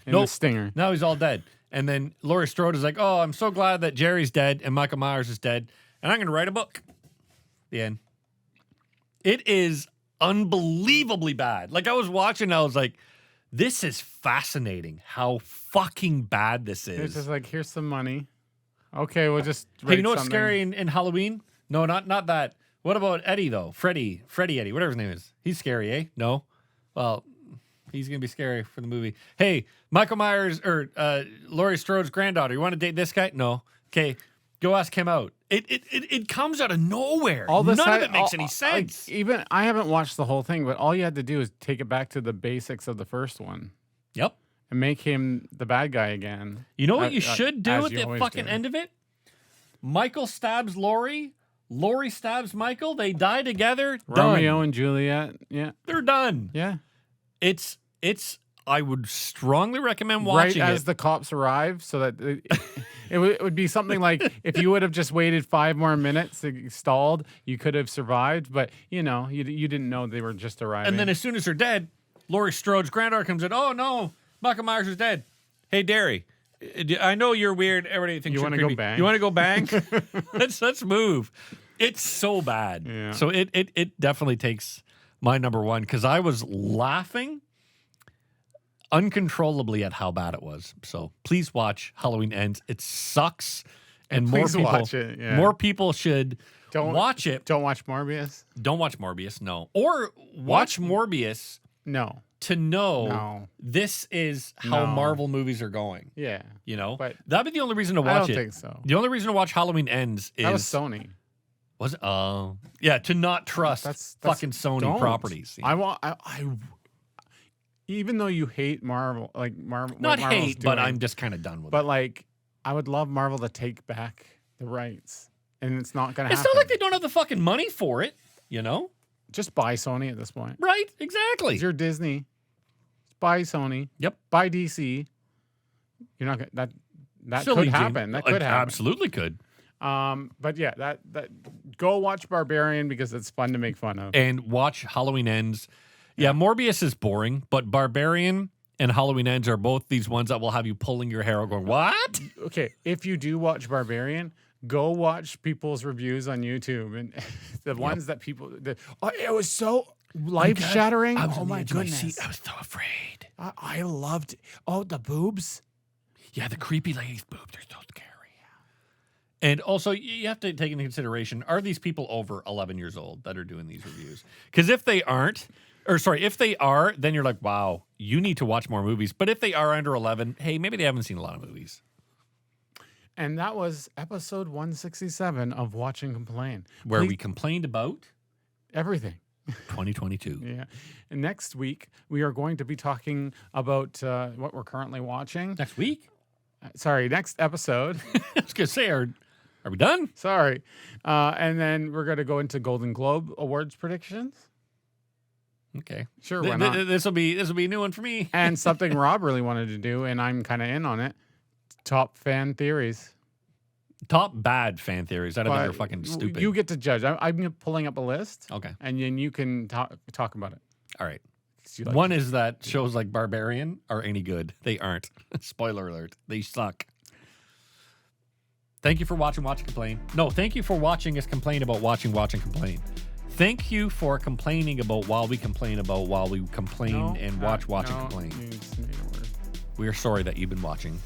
In Nope. the stinger. Now he's all dead. And then Laurie Strode is like, oh, I'm so glad that Jerry's dead and Michael Myers is dead, and I'm going to write a book. The end. It is unbelievably bad. Like, I was watching, I was like, this is fascinating how fucking bad this It's is. just like, here's some money. Okay, we'll just Hey, write you know what's something. scary in Halloween? No, not that. What about Eddie, though? Freddie Eddie, whatever his name is. He's scary, eh? No? Well, he's going to be scary for the movie. Hey, Michael Myers or Laurie Strode's granddaughter, you want to date this guy? No. Okay, go ask him out. It comes out of nowhere. All this None of had- it makes all- any sense. Like, even I haven't watched the whole thing, but all you had to do is take it back to the basics of the first one Yep. and make him the bad guy again. You know what you should do as at you the always fucking do. end of it? Michael stabs Laurie. Laurie stabs Michael. They die together. Romeo Done. and Juliet. Yeah, They're done. yeah. It's. I would strongly recommend Right watching as it. the cops arrive, so that it would be something like if you would have just waited 5 more minutes, stalled, you could have survived. But you know, you didn't know they were just arriving. And then as soon as they're dead, Laurie Strode's granddaughter comes in. Oh no, Michael Myers is dead. Hey, Derry, I know you're weird. Everybody thinks You you're wanna go creepy. bang? You want to go bang? let's move. It's so bad. Yeah. So it definitely takes my number one because I was laughing uncontrollably at how bad it was. So please watch Halloween Ends. It sucks, and more please people watch it, yeah. more people should watch it. Don't watch Morbius. Don't watch Morbius, no. Or watch Morbius No. to know No. this is how No. Marvel movies are going. Yeah. You know, But that'd be the only reason to I watch don't it. think so. The only reason to watch Halloween Ends is That was Sony. was it? Oh, yeah, to not trust That's fucking Sony don't. properties. I want. I even though you hate Marvel, like Marvel, not what Marvel's hate, but doing, I'm just kind of done with But it. like, I would love Marvel to take back the rights, and it's not gonna It's happen. not like they don't have the fucking money for it. You know, Just buy Sony at this point. right? Exactly. It's your Disney. Just buy Sony. Yep. Buy DC. You're not gonna that Silly could Jane. happen. That It could happen. Absolutely could. But yeah, that go watch Barbarian because it's fun to make fun of. And watch Halloween Ends. Yeah, Morbius is boring, but Barbarian and Halloween Ends are both these ones that will have you pulling your hair out going, what? Okay, if you do watch Barbarian, go watch people's reviews on YouTube and the ones that people. It was so life shattering. I was Oh on the my edge of goodness! seat. I was so afraid. I loved. Oh, the boobs. Yeah, the creepy lady's boobs are so scary. And also, you have to take into consideration, are these people over 11 years old that are doing these reviews? Because if they aren't, if they are, then you're like, wow, you need to watch more movies. But if they are under 11, hey, maybe they haven't seen a lot of movies. And that was episode 167 of Watch and Complain. Where Please- we complained about everything. 2022. Yeah. And next week we are going to be talking about what we're currently watching. Next week? Sorry, next episode. I was going to say, are we done? Sorry. And then we're going to go into Golden Globe Awards predictions. Okay. Sure, why not? This will be a new one for me. And something Rob really wanted to do, and I'm kind of in on it. Top fan theories. Top bad fan theories. I don't think But they're fucking stupid. You get to judge. I'm pulling up a list, Okay. and then you can talk about it. All right. 'Cause you like One is that shows like Barbarian are any good. They aren't. Spoiler alert. They suck. Thank you for watching Watch and Complain. No, thank you for watching us complain about watching Watch and Complain. Thank you for complaining about while we complain about while we complain No, and watch no, and complain. you just made a word. We are sorry that you've been watching.